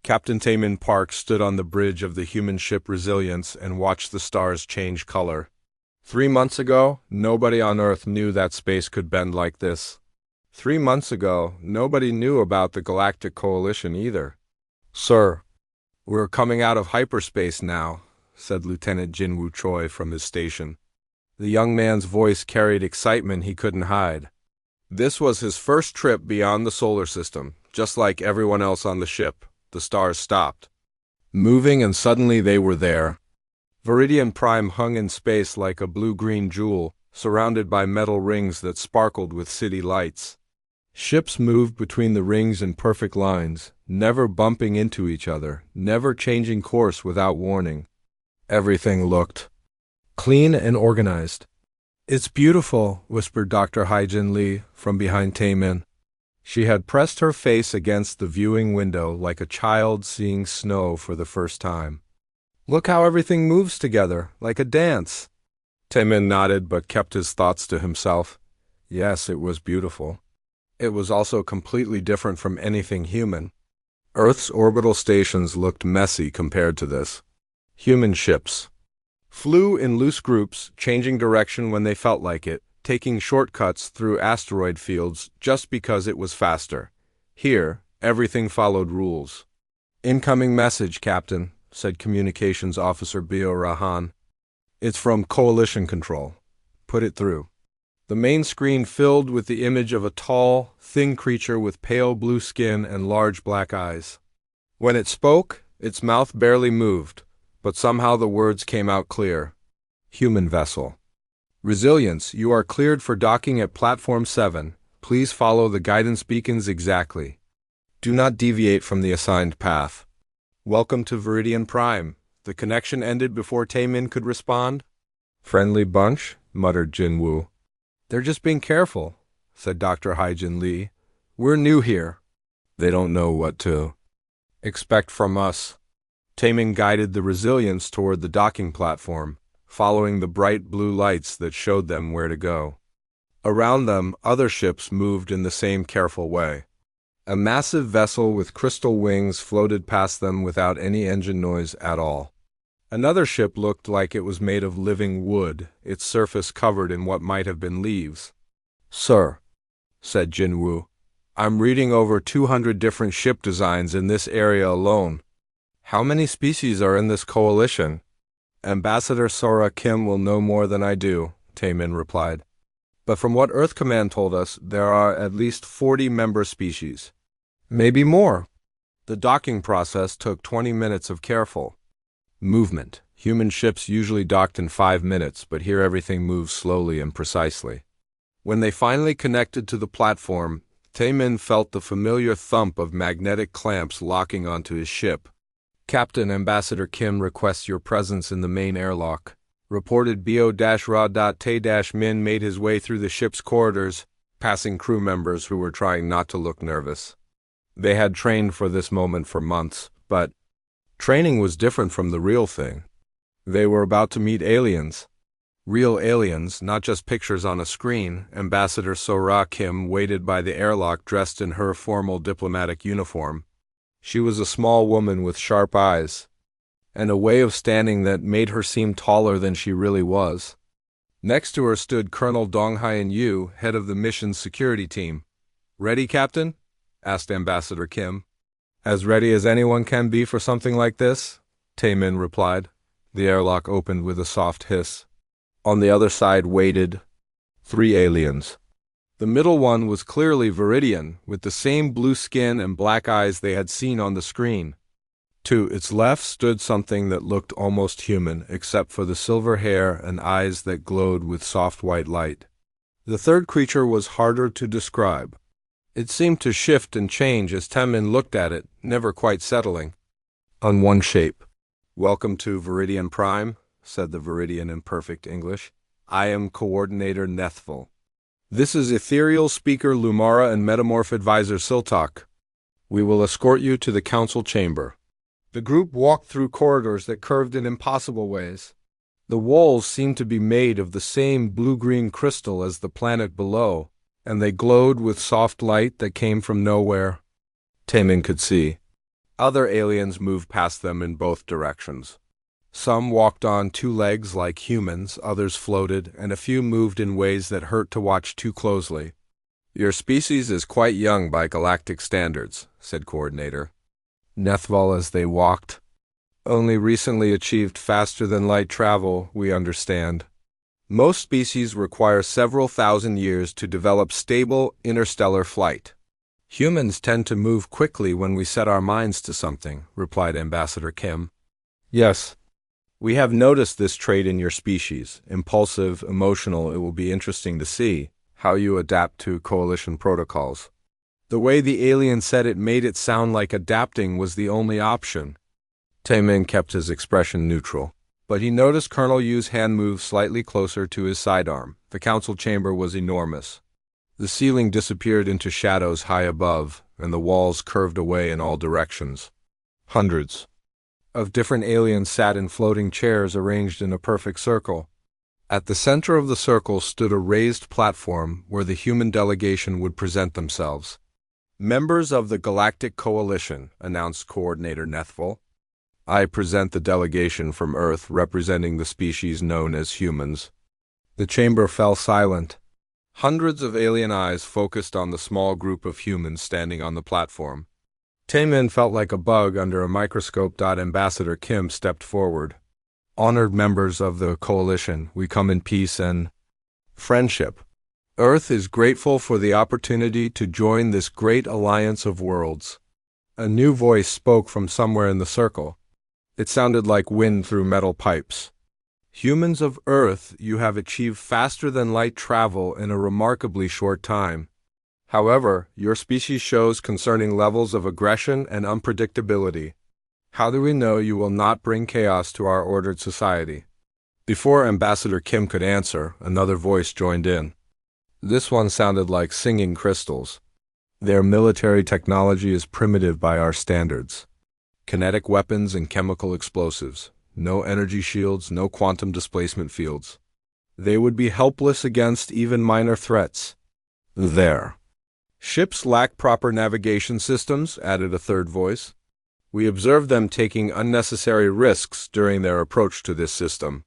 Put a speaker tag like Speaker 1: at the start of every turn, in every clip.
Speaker 1: Captain Taman Park stood on the bridge of the human ship Resilience and watched the stars change color. 3 months ago, nobody on Earth knew that space could bend like this. 3 months ago, nobody knew about the Galactic Coalition either. "Sir, we're coming out of hyperspace now," said Lieutenant Jinwoo Choi from his station. The young man's voice carried excitement he couldn't hide. This was his first trip beyond the solar system. Just like everyone else on the ship, the stars stopped moving, and suddenly they were there. Viridian Prime hung in space like a blue-green jewel, surrounded by metal rings that sparkled with city lights. Ships moved between the rings in perfect lines, never bumping into each other, never changing course without warning. Everything looked clean and organized. "It's beautiful," whispered Dr. Haijin Lee from behind Taemin. She had pressed her face against the viewing window like a child seeing snow for the first time. "Look how everything moves together, like a dance." Taemin nodded but kept his thoughts to himself. Yes, it was beautiful. It was also completely different from anything human. Earth's orbital stations looked messy compared to this. Human ships flew in loose groups, changing direction when they felt like it, taking shortcuts through asteroid fields just because it was faster. Here, everything followed rules. "Incoming message, Captain," said Communications Officer Bio Rahan. "It's from Coalition Control. Put it through." The main screen filled with the image of a tall, thin creature with pale blue skin and large black eyes. When it spoke, its mouth barely moved, but somehow the words came out clear. "Human vessel. Resilience, you are cleared for docking at Platform 7. Please follow the guidance beacons exactly. Do not deviate from the assigned path. Welcome to Viridian Prime." The connection ended before Taemin could respond. "Friendly bunch," muttered Jinwoo. "They're just being careful," said Dr. Haijin Lee. "We're new here. They don't know what to expect from us." Taemin guided the Resilience toward the docking platform, following the bright blue lights that showed them where to go. Around them, other ships moved in the same careful way. A massive vessel with crystal wings floated past them without any engine noise at all. Another ship looked like it was made of living wood, its surface covered in what might have been leaves. "Sir," said Jinwoo, "I'm reading over 200 different ship designs in this area alone. How many species are in this coalition?" "Ambassador Sora Kim will know more than I do," Taemin replied. "But from what Earth Command told us, there are at least 40 member species. Maybe more." The docking process took 20 minutes of careful movement. Human ships usually docked in 5 minutes, but here everything moves slowly and precisely. When they finally connected to the platform, Taemin felt the familiar thump of magnetic clamps locking onto his ship. "Captain, Ambassador Kim requests your presence in the main airlock," reported Bo-Ra.Tae-Min made his way through the ship's corridors, passing crew members who were trying not to look nervous. They had trained for this moment for months, but training was different from the real thing. They were about to meet aliens. Real aliens, not just pictures on a screen. Ambassador Sora Kim waited by the airlock dressed in her formal diplomatic uniform. She was a small woman with sharp eyes, and a way of standing that made her seem taller than she really was. Next to her stood Colonel Donghae Yu, head of the mission's security team. "Ready, Captain?" asked Ambassador Kim. "As ready as anyone can be for something like this," Taemin replied. The airlock opened with a soft hiss. On the other side waited 3 aliens. The middle one was clearly Viridian, with the same blue skin and black eyes they had seen on the screen. To its left stood something that looked almost human, except for the silver hair and eyes that glowed with soft white light. The third creature was harder to describe. It seemed to shift and change as Taemin looked at it, never quite settling on one shape. "Welcome to Viridian Prime," said the Viridian in perfect English. "I am Coordinator Nethvil. This is Ethereal Speaker Lumara and Metamorph Advisor Siltok. We will escort you to the council chamber." The group walked through corridors that curved in impossible ways. The walls seemed to be made of the same blue-green crystal as the planet below, and they glowed with soft light that came from nowhere. Taemin could see Other aliens moved past them in both directions. Some walked on two legs like humans, others floated, and a few moved in ways that hurt to watch too closely. "Your species is quite young by galactic standards," said Coordinator Nethval as they walked. "Only recently achieved faster-than-light travel, we understand. Most species require several thousand years to develop stable interstellar flight. Humans tend to move quickly when we set our minds to something," replied Ambassador Kim. "Yes. We have noticed this trait in your species. Impulsive, emotional. It will be interesting to see how you adapt to coalition protocols." The way the alien said it made it sound like adapting was the only option. Taemin kept his expression neutral, but he noticed Colonel Yu's hand move slightly closer to his sidearm. The council chamber was enormous. The ceiling disappeared into shadows high above, and the walls curved away in all directions. Hundreds of different aliens sat in floating chairs arranged in a perfect circle. At the center of the circle stood a raised platform where the human delegation would present themselves. "Members of the Galactic Coalition," announced Coordinator Nethval. "I present the delegation from Earth representing the species known as humans." The chamber fell silent. Hundreds of alien eyes focused on the small group of humans standing on the platform. Taemin felt like a bug under a microscope. Ambassador Kim stepped forward. "Honored members of the coalition, we come in peace and friendship. Earth is grateful for the opportunity to join this great alliance of worlds." A new voice spoke from somewhere in the circle. It sounded like wind through metal pipes. "Humans of Earth, you have achieved faster-than-light travel in a remarkably short time. However, your species shows concerning levels of aggression and unpredictability. How do we know you will not bring chaos to our ordered society?" Before Ambassador Kim could answer, another voice joined in. This one sounded like singing crystals. "Their military technology is primitive by our standards. Kinetic weapons and chemical explosives. No energy shields, no quantum displacement fields. They would be helpless against even minor threats. Their ships lack proper navigation systems," added a third voice. "We observed them taking unnecessary risks during their approach to this system.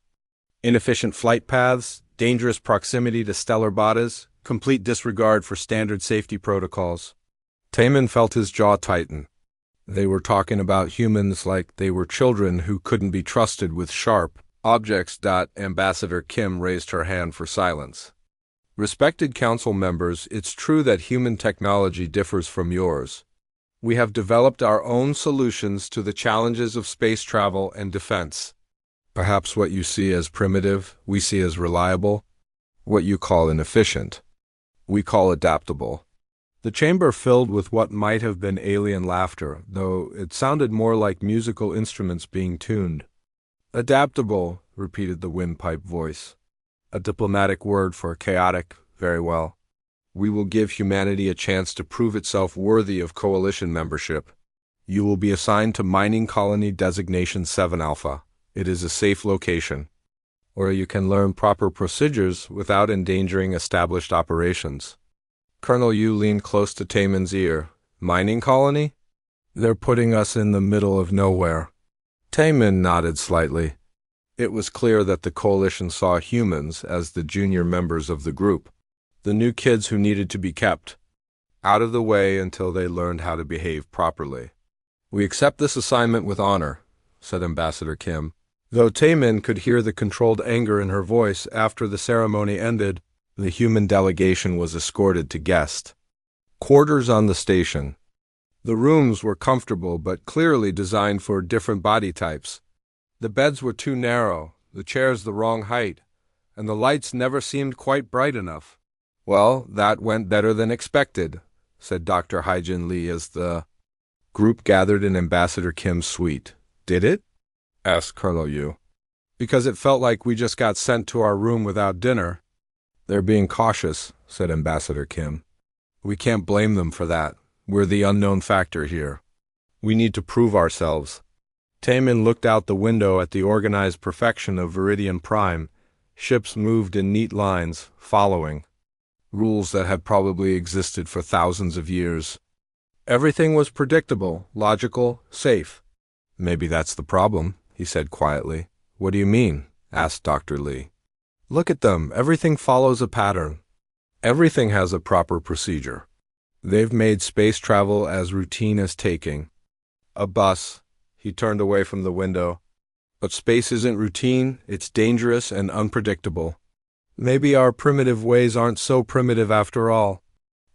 Speaker 1: Inefficient flight paths, dangerous proximity to stellar bodies, complete disregard for standard safety protocols." Taemin felt his jaw tighten. They were talking about humans like they were children who couldn't be trusted with sharp objects. Ambassador Kim raised her hand for silence. "Respected council members, it's true that human technology differs from yours. We have developed our own solutions to the challenges of space travel and defense. Perhaps what you see as primitive, we see as reliable. What you call inefficient, we call adaptable." The chamber filled with what might have been alien laughter, though it sounded more like musical instruments being tuned. "Adaptable," repeated the windpipe voice. "A diplomatic word for chaotic. Very well. We will give humanity a chance to prove itself worthy of coalition membership. You will be assigned to Mining Colony Designation 7 Alpha. It is a safe location, where you can learn proper procedures without endangering established operations." Colonel Yu leaned close to Taemin's ear. "Mining colony? They're putting us in the middle of nowhere." Taemin nodded slightly. It was clear that the coalition saw humans as the junior members of the group, the new kids who needed to be kept out of the way until they learned how to behave properly. "We accept this assignment with honor," said Ambassador Kim. Though Taemin could hear the controlled anger in her voice after the ceremony ended, the human delegation was escorted to guest quarters on the station. The rooms were comfortable but clearly designed for different body types. The beds were too narrow, the chairs the wrong height, and the lights never seemed quite bright enough. "Well, that went better than expected," said Dr. Haijin Lee as the group gathered in Ambassador Kim's suite. "Did it?" asked Colonel Yu. "Because it felt like we just got sent to our room without dinner." "They're being cautious," said Ambassador Kim. "We can't blame them for that. We're the unknown factor here. We need to prove ourselves." Taemin looked out the window at the organized perfection of Viridian Prime. Ships moved in neat lines, following rules that had probably existed for thousands of years. Everything was predictable, logical, safe. Maybe that's the problem, he said quietly. What do you mean? Asked Dr. Lee. Look at them. Everything follows a pattern. Everything has a proper procedure. They've made space travel as routine as taking a bus. He turned away from the window. But space isn't routine, it's dangerous and unpredictable. Maybe our primitive ways aren't so primitive after all.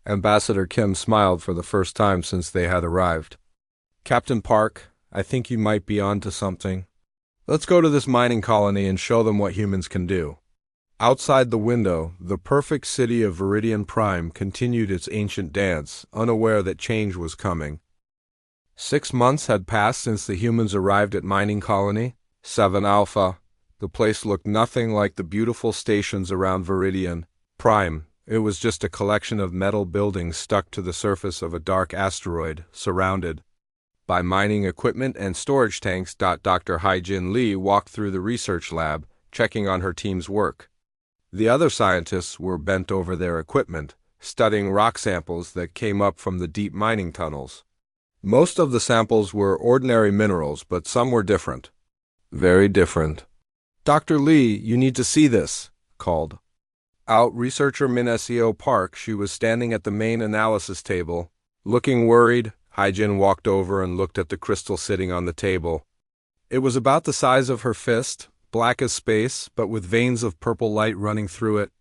Speaker 1: Ambassador Kim smiled for the first time since they had arrived. Captain Park, I think you might be onto something. Let's go to this mining colony and show them what humans can do. Outside the window, the perfect city of Viridian Prime continued its ancient dance, unaware that change was coming. 6 months had passed since the humans arrived at mining colony 7 Alpha. The place looked nothing like the beautiful stations around Viridian Prime. It was just a collection of metal buildings stuck to the surface of a dark asteroid, surrounded by mining equipment and storage tanks. Dr. Hai-Jin Lee walked through the research lab, checking on her team's work. The other scientists were bent over their equipment, studying rock samples that came up from the deep mining tunnels. Most of the samples were ordinary minerals, but some were different. Very different. Dr. Lee, you need to see this, called out researcher Minesio Park. She was standing at the main analysis table. Looking worried, Hai-Jin walked over and looked at the crystal sitting on the table. It was about the size of her fist, black as space, but with veins of purple light running through it.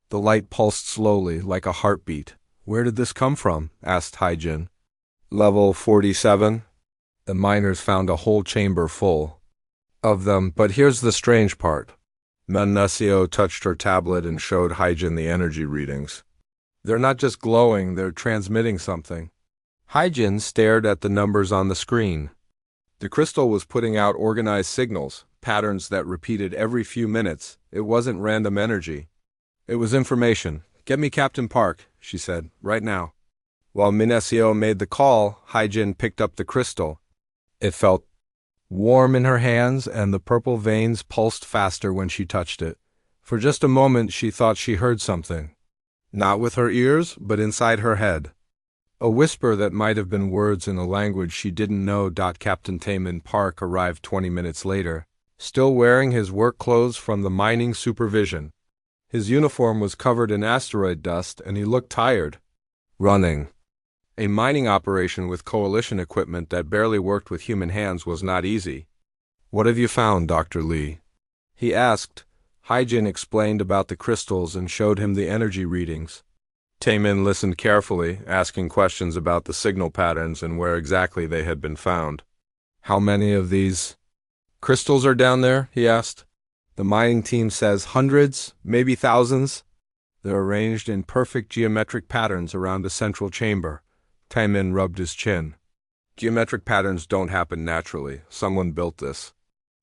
Speaker 1: The light pulsed slowly, like a heartbeat. Where did this come from? Asked Hai-Jin. Level 47. The miners found a whole chamber full of them, but here's the strange part. Minesio touched her tablet and showed Hai-Jin the energy readings. They're not just glowing, they're transmitting something. Hai-Jin stared at the numbers on the screen. The crystal was putting out organized signals, patterns that repeated every few minutes. It wasn't random energy. It was information. Get me Captain Park, she said, right now. While Minesio made the call, Hai-Jin picked up the crystal. It felt warm in her hands, and the purple veins pulsed faster when she touched it. For just a moment she thought she heard something. Not with her ears, but inside her head. A whisper that might have been words in a language she didn't know. Captain Taemin Park arrived 20 minutes later, still wearing his work clothes from the mining supervision. His uniform was covered in asteroid dust, and he looked tired. Running a mining operation with coalition equipment that barely worked with human hands was not easy. What have you found, Dr. Lee? He asked. Hai-Jin explained about the crystals and showed him the energy readings. Taemin listened carefully, asking questions about the signal patterns and where exactly they had been found. How many of these crystals are down there? He asked. The mining team says hundreds, maybe thousands. They're arranged in perfect geometric patterns around a central chamber. Taemin rubbed his chin. Geometric patterns don't happen naturally. Someone built this.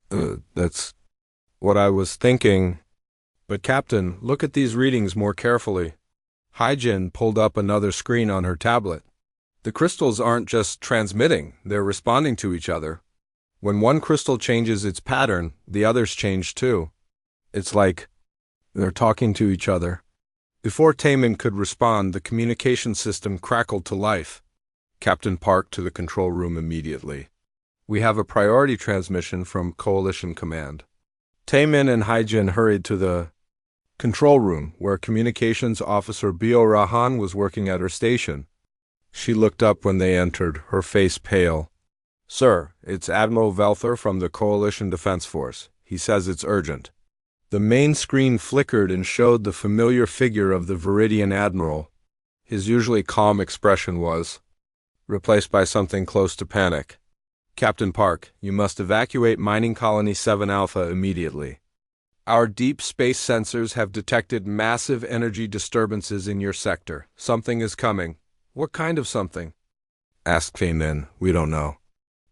Speaker 1: That's what I was thinking. But Captain, look at these readings more carefully. Hai-Jin pulled up another screen on her tablet. The crystals aren't just transmitting, they're responding to each other. When one crystal changes its pattern, the others change too. It's like they're talking to each other. Before Taemin could respond, the communication system crackled to life. Captain Park to the control room immediately. We have a priority transmission from Coalition Command. Taemin and Hai-Jin hurried to the control room, where Communications Officer Bio Rahan was working at her station. She looked up when they entered, her face pale. Sir, it's Admiral Velther from the Coalition Defense Force. He says it's urgent. The main screen flickered and showed the familiar figure of the Viridian Admiral. His usually calm expression was replaced by something close to panic. Captain Park, you must evacuate Mining Colony 7 Alpha immediately. Our deep space sensors have detected massive energy disturbances in your sector. Something is coming. What kind of something? Asked Taemin. We don't know.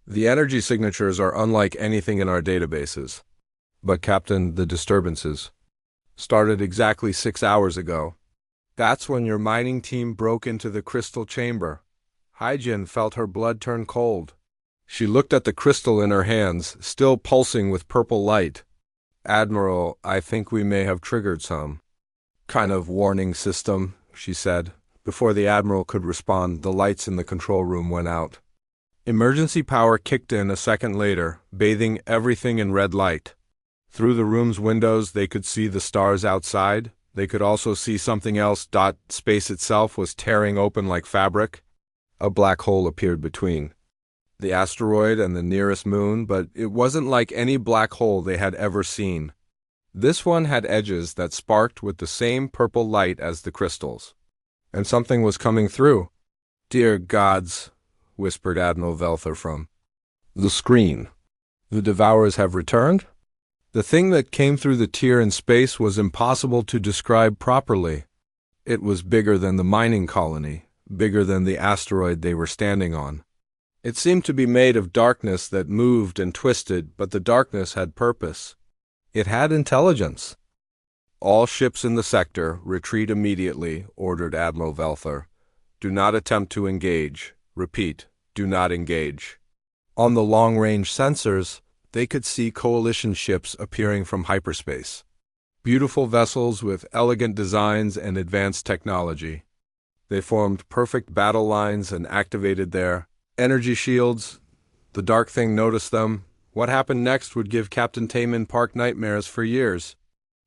Speaker 1: The energy signatures are unlike anything in our databases. But Captain, the disturbances started exactly 6 hours ago. That's when your mining team broke into the crystal chamber. Hai-Jin felt her blood turn cold. She looked at the crystal in her hands, still pulsing with purple light. Admiral, I think we may have triggered some kind of warning system, she said. Before the Admiral could respond, the lights in the control room went out. Emergency power kicked in a second later, bathing everything in red light. Through the room's windows, they could see the stars outside. They could also see something else. Space itself was tearing open like fabric. A black hole appeared between the asteroid and the nearest moon, but it wasn't like any black hole they had ever seen. This one had edges that sparked with the same purple light as the crystals. And something was coming through. "Dear gods," whispered Admiral Velther from the screen. "The Devourers have returned?" The thing that came through the tear in space was impossible to describe properly. It was bigger than the mining colony, bigger than the asteroid they were standing on. It seemed to be made of darkness that moved and twisted, but the darkness had purpose. It had intelligence. "All ships in the sector, retreat immediately," ordered Admiral Velther. "Do not attempt to engage. Repeat, do not engage." On the long-range sensors, they could see coalition ships appearing from hyperspace. Beautiful vessels with elegant designs and advanced technology. They formed perfect battle lines and activated their energy shields. The dark thing noticed them. What happened next would give Captain Taman Park nightmares for years.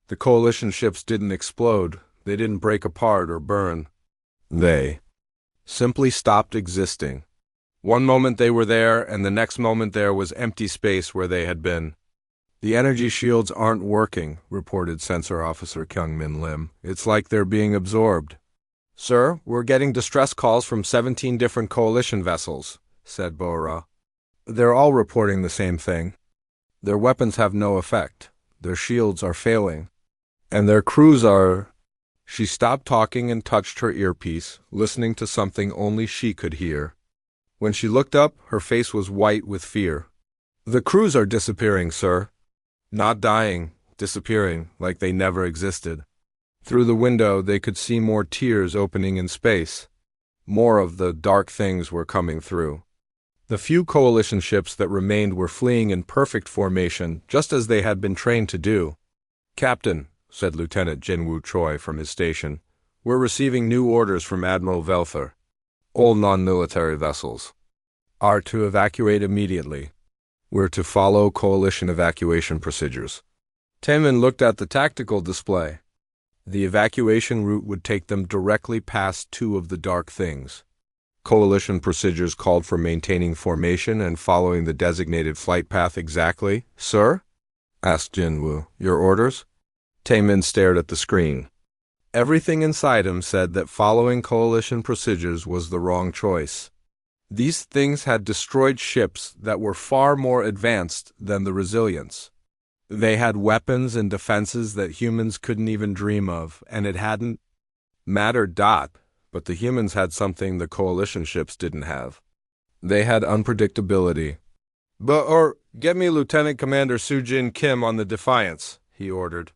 Speaker 1: The coalition ships didn't explode. They didn't break apart or burn. They simply stopped existing. One moment they were there, and the next moment there was empty space where they had been. "The energy shields aren't working," reported Sensor Officer Kyung-Min Lim. "It's like they're being absorbed." "Sir, we're getting distress calls from 17 different coalition vessels," said Bora. "They're all reporting the same thing. Their weapons have no effect. Their shields are failing. And their crews are—" She stopped talking and touched her earpiece, listening to something only she could hear. When she looked up, her face was white with fear. "The crews are disappearing, sir. Not dying, disappearing, like they never existed." Through the window, they could see more tears opening in space. More of the dark things were coming through. The few coalition ships that remained were fleeing in perfect formation, just as they had been trained to do. "Captain," said Lieutenant Jinwoo Choi from his station, "we're receiving new orders from Admiral Velther. All non-military vessels are to evacuate immediately. We're to follow coalition evacuation procedures." Taman looked at the tactical display. The evacuation route would take them directly past two of the dark things. Coalition procedures called for maintaining formation and following the designated flight path exactly. "Sir?" asked Jinwoo. "Your orders?" Taman stared at the screen. Everything inside him said that following coalition procedures was the wrong choice. These things had destroyed ships that were far more advanced than the Resilience. They had weapons and defenses that humans couldn't even dream of, and it hadn't mattered. But the humans had something the coalition ships didn't have. They had unpredictability. "Get me Lieutenant Commander Soo-Jin Kim on the Defiance," he ordered.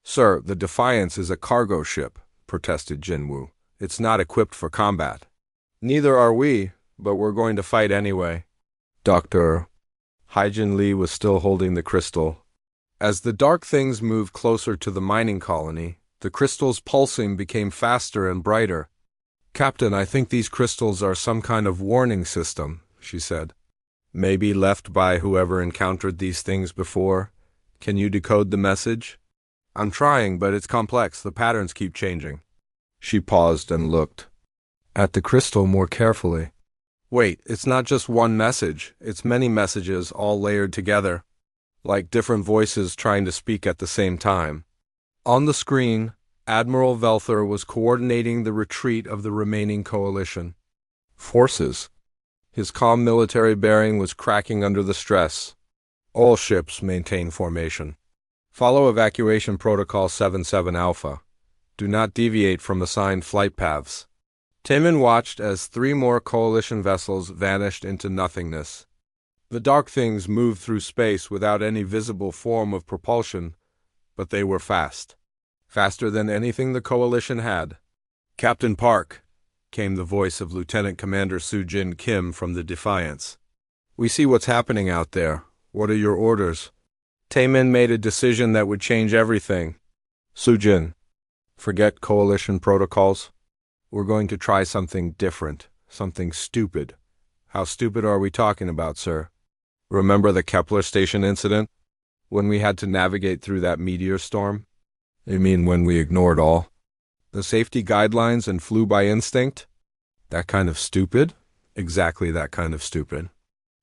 Speaker 1: "Sir, the Defiance is a cargo ship," protested Jinwoo. "It's not equipped for combat." "Neither are we, but we're going to fight anyway." Dr. Hyjin Lee was still holding the crystal. As the dark things moved closer to the mining colony, the crystal's pulsing became faster and brighter. "Captain, I think these crystals are some kind of warning system," she said. "Maybe left by whoever encountered these things before. Can you decode the message?" "I'm trying, but it's complex. The patterns keep changing." She paused and looked at the crystal more carefully. "Wait, it's not just one message. It's many messages all layered together, like different voices trying to speak at the same time." On the screen, Admiral Velther was coordinating the retreat of the remaining coalition forces. His calm military bearing was cracking under the stress. "All ships maintain formation. Follow evacuation protocol 77 Alpha. Do not deviate from assigned flight paths." Taman watched as 3 more coalition vessels vanished into nothingness. The dark things moved through space without any visible form of propulsion, but they were fast. Faster than anything the coalition had. "Captain Park," came the voice of Lieutenant Commander Soo-Jin Kim from the Defiance. "We see what's happening out there. What are your orders?" Taman made a decision that would change everything. "Soo-Jin, forget coalition protocols. We're going to try something different, something stupid. How stupid are we talking about, sir? Remember the Kepler station incident? When we had to navigate through that meteor storm? You mean when we ignored all the safety guidelines and flew by instinct? That kind of stupid? Exactly that kind of stupid.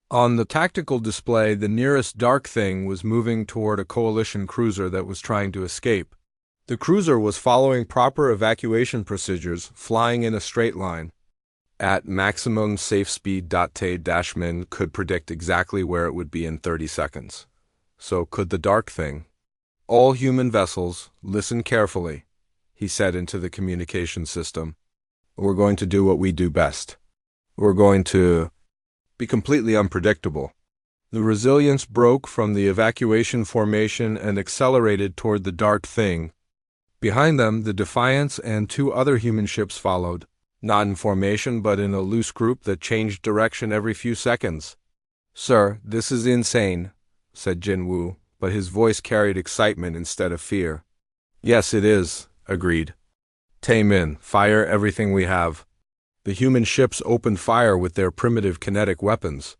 Speaker 1: On the tactical display, the nearest dark thing was moving toward a coalition cruiser that was trying to escape. The cruiser was following proper evacuation procedures, flying in a straight line. At maximum safe speed, T-min could predict exactly where it would be in 30 seconds. So could the dark thing. All human vessels, listen carefully, he said into the communication system. We're going to do what we do best. We're going to be completely unpredictable. The Resilience broke from the evacuation formation and accelerated toward the dark thing. Behind them, the Defiance and 2 other human ships followed, not in formation but in a loose group that changed direction every few seconds. Sir, this is insane, said Jinwoo, but his voice carried excitement instead of fear. Yes, it is, agreed. Taemin, fire everything we have. The human ships opened fire with their primitive kinetic weapons.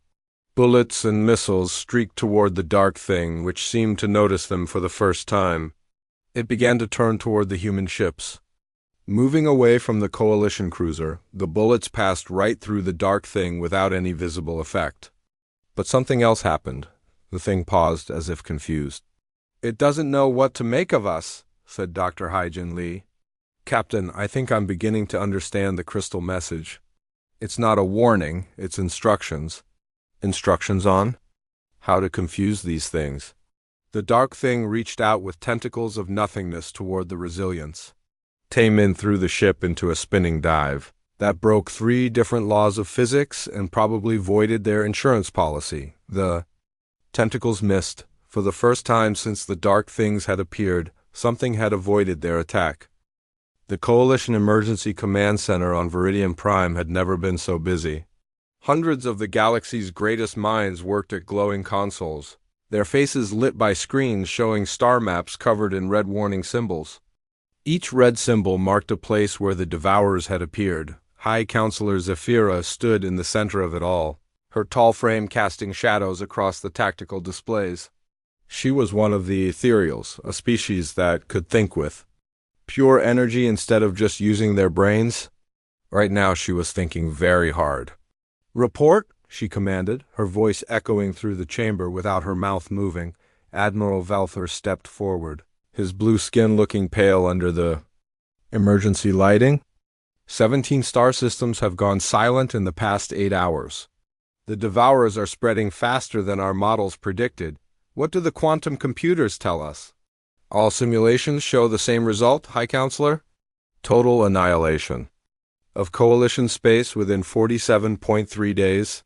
Speaker 1: Bullets and missiles streaked toward the dark thing, which seemed to notice them for the first time. It began to turn toward the human ships. Moving away from the coalition cruiser, the bullets passed right through the dark thing without any visible effect. But something else happened. The thing paused as if confused. It doesn't know what to make of us, said Dr. Haijin Lee. Captain, I think I'm beginning to understand the crystal message. It's not a warning, it's instructions. Instructions on how to confuse these things. The dark thing reached out with tentacles of nothingness toward the Resilience. Taemin threw the ship into a spinning dive. That broke 3 different laws of physics and probably voided their insurance policy. The tentacles missed. For the first time since the dark things had appeared, something had avoided their attack. The Coalition Emergency Command Center on Viridian Prime had never been so busy. Hundreds of the galaxy's greatest minds worked at glowing consoles, their faces lit by screens showing star maps covered in red warning symbols. Each red symbol marked a place where the Devourers had appeared. High Counselor Zephyra stood in the center of it all, her tall frame casting shadows across the tactical displays. She was one of the ethereals, a species that could think with pure energy instead of just using their brains. Right now she was thinking very hard. Report, she commanded, her voice echoing through the chamber without her mouth moving. Admiral Velther stepped forward, his blue skin looking pale under the emergency lighting. 17 star systems have gone silent in the past 8 hours. The Devourers are spreading faster than our models predicted. What do the quantum computers tell us? All simulations show the same result, High Counselor? Total annihilation of Coalition space within 47.3 days.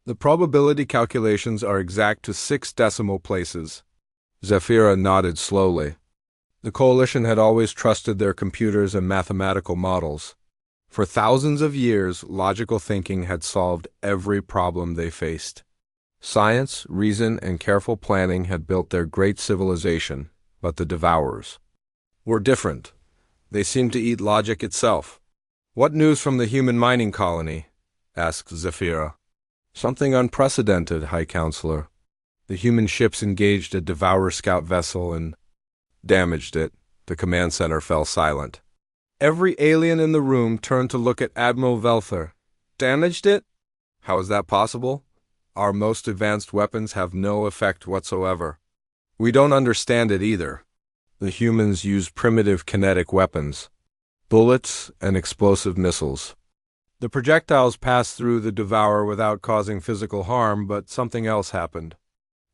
Speaker 1: The probability calculations are exact to 6 decimal places. Zephyra nodded slowly. The Coalition had always trusted their computers and mathematical models. For thousands of years, logical thinking had solved every problem they faced. Science, reason, and careful planning had built their great civilization. But the Devourers were different. They seemed to eat logic itself. What news from the human mining colony? Asked Zephyra. Something unprecedented, High Counselor. The human ships engaged a Devourer scout vessel and damaged it. The command center fell silent. Every alien in the room turned to look at Admiral Velther. Damaged it? How is that possible? Our most advanced weapons have no effect whatsoever. We don't understand it either. The humans use primitive kinetic weapons, bullets and explosive missiles. The projectiles passed through the Devourer without causing physical harm, but something else happened.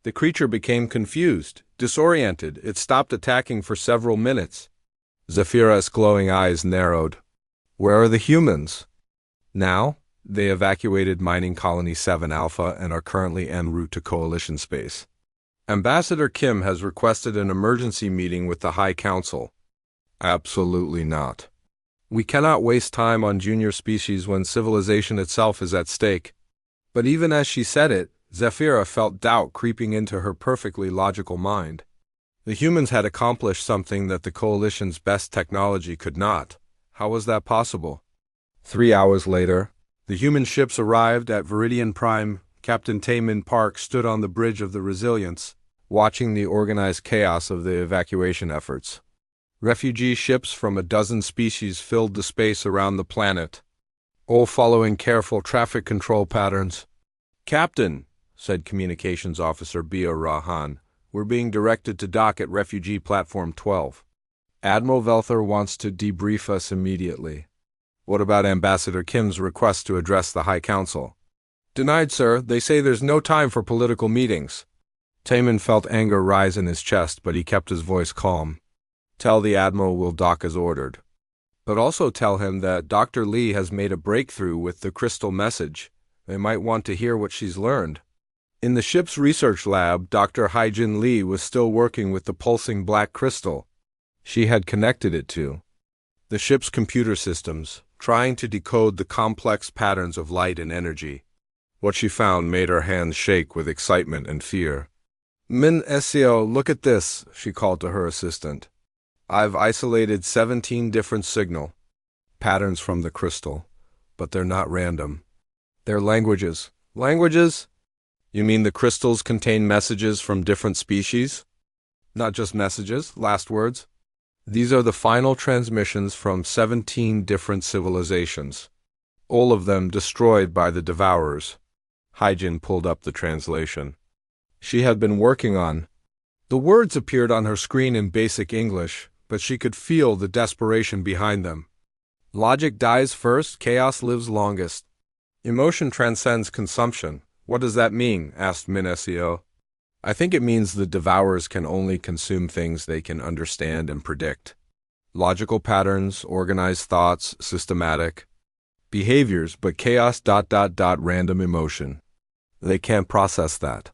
Speaker 1: The creature became confused, disoriented. It stopped attacking for several minutes. Zephyra's glowing eyes narrowed. Where are the humans? Now, they evacuated Mining Colony 7 Alpha and are currently en route to Coalition space. Ambassador Kim has requested an emergency meeting with the High Council. Absolutely not. We cannot waste time on junior species when civilization itself is at stake. But even as she said it, Zephyra felt doubt creeping into her perfectly logical mind. The humans had accomplished something that the Coalition's best technology could not. How was that possible? 3 hours later, the human ships arrived at Viridian Prime. Captain Taemin Park stood on the bridge of the Resilience, watching the organized chaos of the evacuation efforts. Refugee ships from a dozen species filled the space around the planet, all following careful traffic control patterns. "Captain," said Communications Officer Bia Rahan, "we're being directed to dock at Refugee Platform 12. Admiral Velther wants to debrief us immediately." "What about Ambassador Kim's request to address the High Council?" "Denied, sir. They say there's no time for political meetings." Taemin felt anger rise in his chest, but he kept his voice calm. "Tell the Admiral we'll dock as ordered. But also tell him that Dr. Lee has made a breakthrough with the crystal message. They might want to hear what she's learned." In the ship's research lab, Dr. Haijin Lee was still working with the pulsing black crystal. She had connected it to the ship's computer systems, trying to decode the complex patterns of light and energy. What she found made her hands shake with excitement and fear. "Min Seo, look at this," she called to her assistant. "I've isolated 17 different signal patterns from the crystal, but they're not random. They're languages." "Languages? You mean the crystals contain messages from different species?" "Not just messages, last words. These are the final transmissions from 17 different civilizations, all of them destroyed by the Devourers." Haijin pulled up the translation she had been working on. The words appeared on her screen in basic English, but she could feel the desperation behind them. "Logic dies first, chaos lives longest. Emotion transcends consumption. What does that mean?" asked Minesio. "I think it means the Devourers can only consume things they can understand and predict. Logical patterns, organized thoughts, systematic behaviors, but chaos ... random emotion. They can't process that."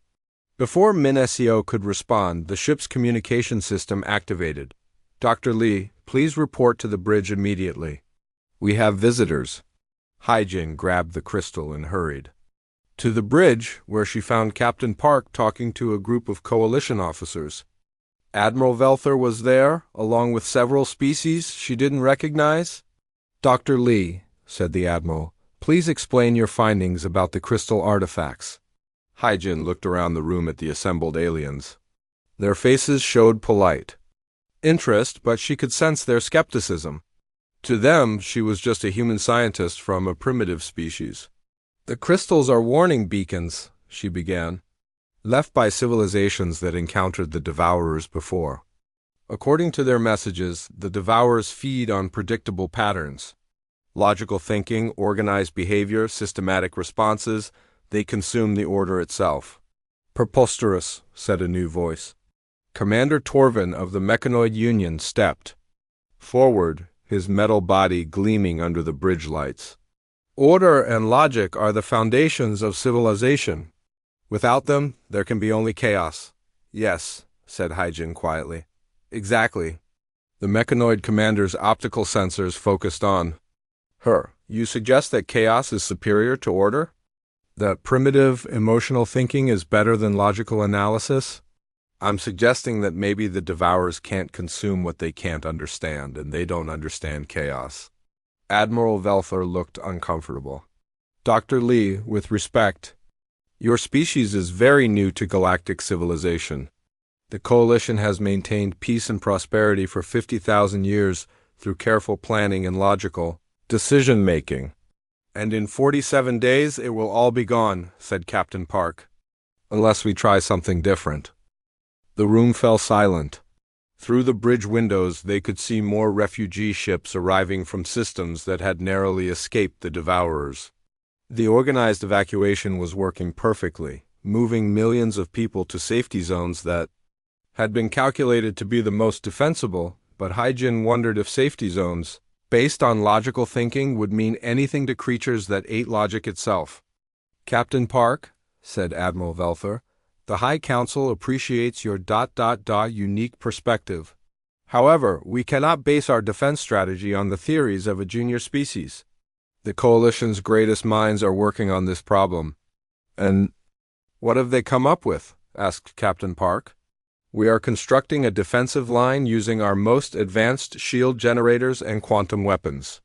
Speaker 1: Before Minesio could respond, the ship's communication system activated. "Dr. Lee, please report to the bridge immediately. We have visitors." Haijin grabbed the crystal and hurried to the bridge, where she found Captain Park talking to a group of coalition officers. Admiral Velther was there, along with several species she didn't recognize. "Dr. Lee," said the Admiral, "please explain your findings about the crystal artifacts." Haijin looked around the room at the assembled aliens. Their faces showed polite interest, but she could sense their skepticism. To them, she was just a human scientist from a primitive species. "The crystals are warning beacons," she began, "left by civilizations that encountered the Devourers before. According to their messages, the Devourers feed on predictable patterns. Logical thinking, organized behavior, systematic responses. They consume the order itself." "Preposterous," said a new voice. Commander Torvin of the Mechanoid Union stepped forward, his metal body gleaming under the bridge lights. "Order and logic are the foundations of civilization. Without them, there can be only chaos." "Yes," said Haijin quietly. "Exactly." The Mechanoid commander's optical sensors focused on her. "You suggest that chaos is superior to order? That primitive, emotional thinking is better than logical analysis?" "I'm suggesting that maybe the Devourers can't consume what they can't understand, and they don't understand chaos." Admiral Velther looked uncomfortable. "Dr. Lee, with respect, your species is very new to galactic civilization. The Coalition has maintained peace and prosperity for 50,000 years through careful planning and logical decision-making. And in 47 days it will all be gone," said Captain Park. "Unless we try something different." The room fell silent. Through the bridge windows they could see more refugee ships arriving from systems that had narrowly escaped the Devourers. The organized evacuation was working perfectly, moving millions of people to safety zones that had been calculated to be the most defensible, but Haijin wondered if safety zones, based on logical thinking, would mean anything to creatures that ate logic itself. "Captain Park," said Admiral Velther, "the High Council appreciates your ... unique perspective. However, we cannot base our defense strategy on the theories of a junior species. The Coalition's greatest minds are working on this problem." "And what have they come up with?" asked Captain Park. "We are constructing a defensive line using our most advanced shield generators and quantum weapons."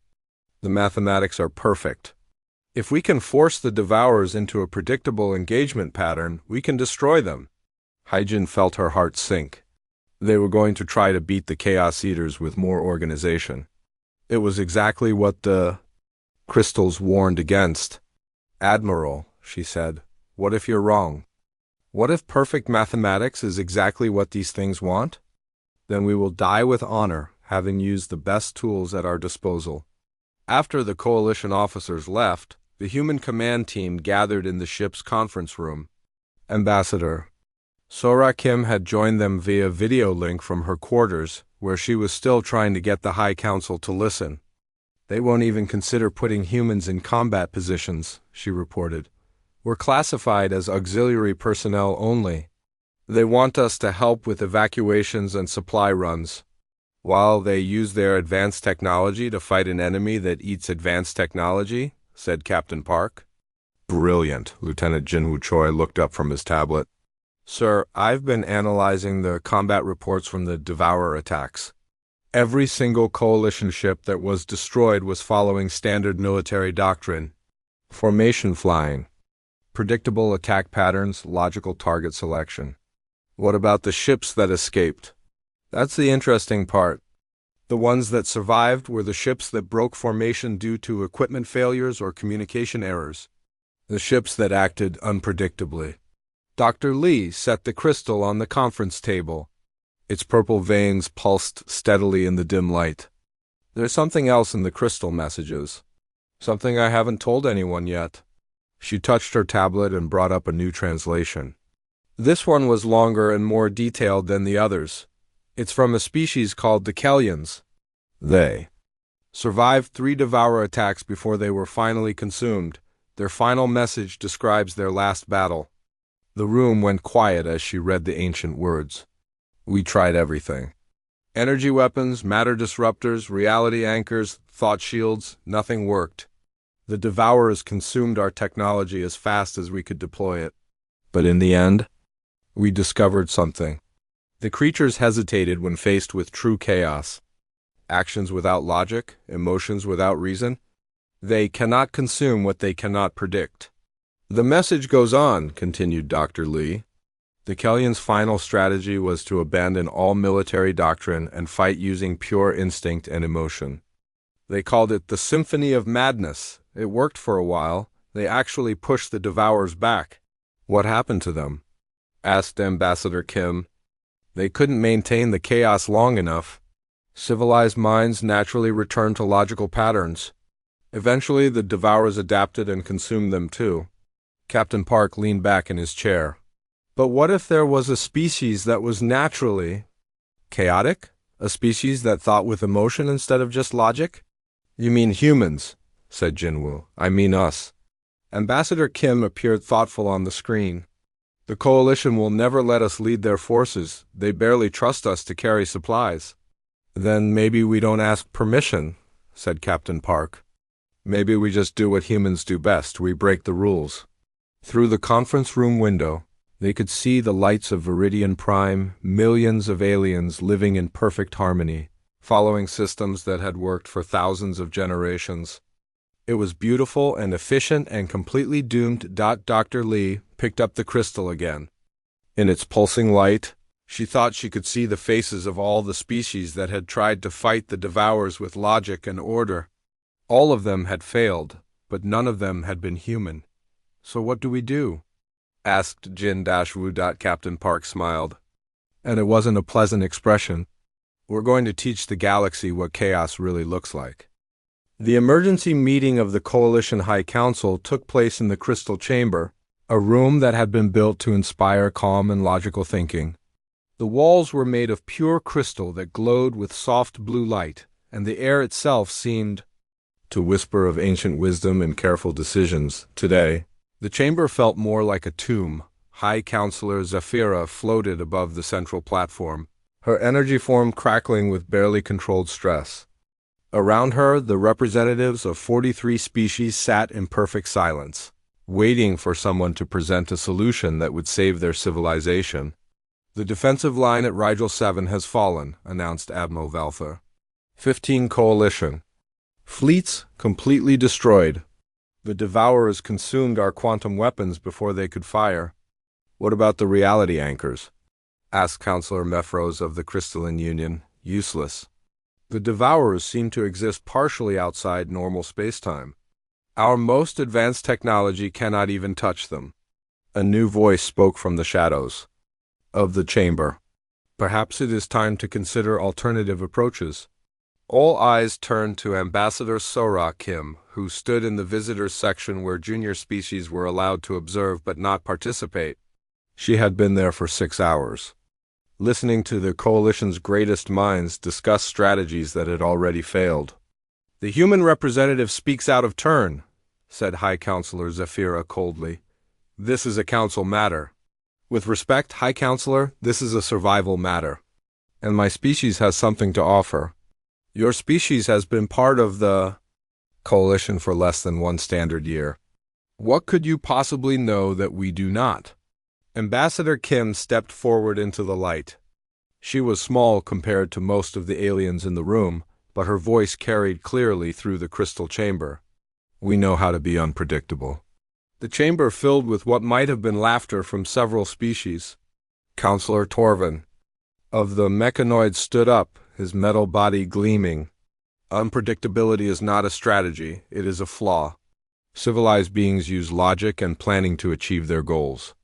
Speaker 1: The mathematics are perfect. If we can force the Devourers into a predictable engagement pattern, we can destroy them. Hyjin felt her heart sink. They were going to try to beat the Chaos Eaters with more organization. It was exactly what the crystals warned against. Admiral, she said, what if you're wrong? What if perfect mathematics is exactly what these things want? Then we will die with honor, having used the best tools at our disposal. After the coalition officers left, the human command team gathered in the ship's conference room. Ambassador Sora Kim had joined them via video link from her quarters, where she was still trying to get the High Council to listen. They won't even consider putting humans in combat positions, she reported. We're classified as auxiliary personnel only. They want us to help with evacuations and supply runs, while they use their advanced technology to fight an enemy that eats advanced technology, said Captain Park. Brilliant, Lieutenant Jinwoo Choi looked up from his tablet. Sir, I've been analyzing the combat reports from the Devourer attacks. Every single coalition ship that was destroyed was following standard military doctrine. Formation flying. Predictable attack patterns, logical target selection. What about the ships that escaped? That's the interesting part. The ones that survived were the ships that broke formation due to equipment failures or communication errors. The ships that acted unpredictably. Dr. Lee set the crystal on the conference table. Its purple veins pulsed steadily in the dim light. There's something else in the crystal messages. Something I haven't told anyone yet. She touched her tablet and brought up a new translation. This one was longer and more detailed than the others. It's from a species called the Kellions. They survived 3 Devourer attacks before they were finally consumed. Their final message describes their last battle. The room went quiet as she read the ancient words. We tried everything. Energy weapons, matter disruptors, reality anchors, thought shields, nothing worked. The Devourers consumed our technology as fast as we could deploy it. But in the end, we discovered something. The creatures hesitated when faced with true chaos. Actions without logic, emotions without reason. They cannot consume what they cannot predict. The message goes on, continued Dr. Lee. The Kellions' final strategy was to abandon all military doctrine and fight using pure instinct and emotion. They called it the Symphony of Madness. It worked for a while. They actually pushed the Devourers back. What happened to them? Asked Ambassador Kim. They couldn't maintain the chaos long enough. Civilized minds naturally return to logical patterns. Eventually, the Devourers adapted and consumed them too. Captain Park leaned back in his chair. But what if there was a species that was naturally chaotic? A species that thought with emotion instead of just logic? You mean humans, said Jinwoo. I mean us. Ambassador Kim appeared thoughtful on the screen. The coalition will never let us lead their forces. They barely trust us to carry supplies. Then maybe we don't ask permission, said Captain Park. Maybe we just do what humans do best. We break the rules. Through the conference room window, they could see the lights of Viridian Prime, millions of aliens living in perfect harmony, following systems that had worked for thousands of generations. It was beautiful and efficient and completely doomed. Dr. Lee picked up the crystal again. In its pulsing light, she thought she could see the faces of all the species that had tried to fight the Devourers with logic and order. All of them had failed, but none of them had been human. So what do we do? Asked Jin-Woo. Captain Park smiled. And it wasn't a pleasant expression. We're going to teach the galaxy what chaos really looks like. The emergency meeting of the Coalition High Council took place in the Crystal Chamber, a room that had been built to inspire calm and logical thinking. The walls were made of pure crystal that glowed with soft blue light, and the air itself seemed to whisper of ancient wisdom and careful decisions. Today, the chamber felt more like a tomb. High Counselor Zephyra floated above the central platform, her energy form crackling with barely controlled stress. Around her, the representatives of 43 species sat in perfect silence, waiting for someone to present a solution that would save their civilization. The defensive line at Rigel 7 has fallen, announced Admiral Valther. 15 Coalition. Fleets completely destroyed. The Devourers consumed our quantum weapons before they could fire. What about the reality anchors? Asked Counselor Mephros of the Crystalline Union. Useless. The Devourers seem to exist partially outside normal spacetime. Our most advanced technology cannot even touch them. A new voice spoke from the shadows of the chamber. Perhaps it is time to consider alternative approaches. All eyes turned to Ambassador Sora Kim, who stood in the visitors section where junior species were allowed to observe but not participate. She had been there for 6 hours, listening to the Coalition's greatest minds discuss strategies that had already failed. "The human representative speaks out of turn," said High Counselor Zephyra coldly. "This is a council matter. With respect, High Counselor, this is a survival matter. And my species has something to offer. Your species has been part of the Coalition for less than 1 standard year. What could you possibly know that we do not?" Ambassador Kim stepped forward into the light. She was small compared to most of the aliens in the room, but her voice carried clearly through the crystal chamber. "We know how to be unpredictable." The chamber filled with what might have been laughter from several species. Counselor Torvin of the Mechanoid stood up, his metal body gleaming. "Unpredictability is not a strategy, it is a flaw. Civilized beings use logic and planning to achieve their goals."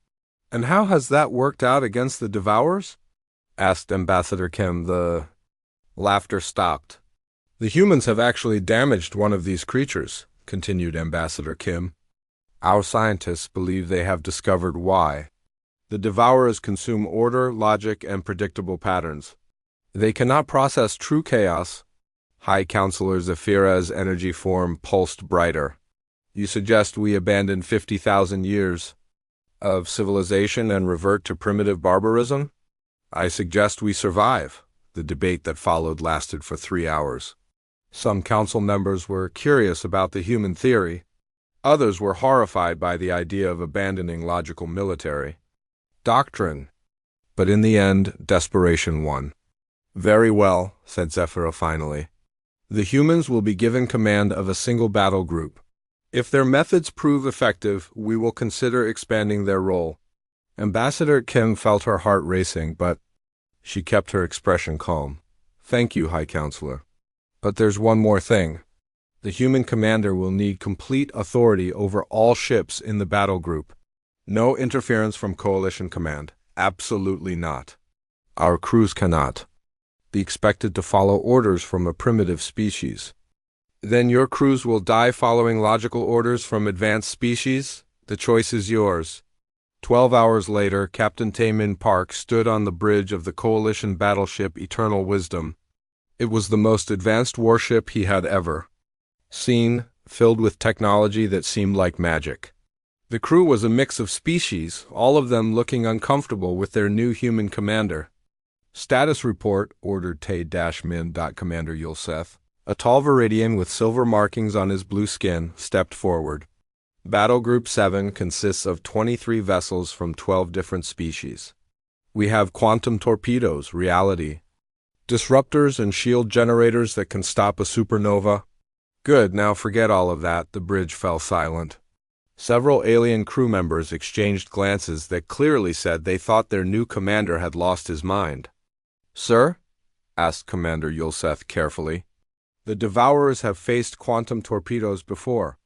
Speaker 1: "And how has that worked out against the Devourers?" asked Ambassador Kim. The laughter stopped. "The humans have actually damaged one of these creatures," continued Ambassador Kim. "Our scientists believe they have discovered why. The Devourers consume order, logic, and predictable patterns. They cannot process true chaos." High Counselor Zephyra's energy form pulsed brighter. "You suggest we abandon 50,000 years of civilization and revert to primitive barbarism?" "I suggest we survive." The debate that followed lasted for 3 hours. Some council members were curious about the human theory. Others were horrified by the idea of abandoning logical military doctrine. But in the end, desperation won. "Very well," said Zephyra finally. "The humans will be given command of a single battle group. If their methods prove effective, we will consider expanding their role." Ambassador Kim felt her heart racing, but she kept her expression calm. "Thank you, High Counselor. But there's one more thing. The human commander will need complete authority over all ships in the battle group. No interference from Coalition Command. Absolutely not. Our crews cannot be expected to follow orders from a primitive species." "Then your crews will die following logical orders from advanced species? The choice is yours." 12 hours later, Captain Taemin Park stood on the bridge of the Coalition battleship Eternal Wisdom. It was the most advanced warship he had ever seen, filled with technology that seemed like magic. The crew was a mix of species, all of them looking uncomfortable with their new human commander. "Status report," ordered Tay-Min. Commander Yulseth. A tall Viridian with silver markings on his blue skin stepped forward. "Battle Group 7 consists of 23 vessels from 12 different species. We have quantum torpedoes, reality disruptors, and shield generators that can stop a supernova." "Good, now forget all of that." The bridge fell silent. Several alien crew members exchanged glances that clearly said they thought their new commander had lost his mind. "Sir?" asked Commander Yulseth carefully. "The Devourers have faced quantum torpedoes before.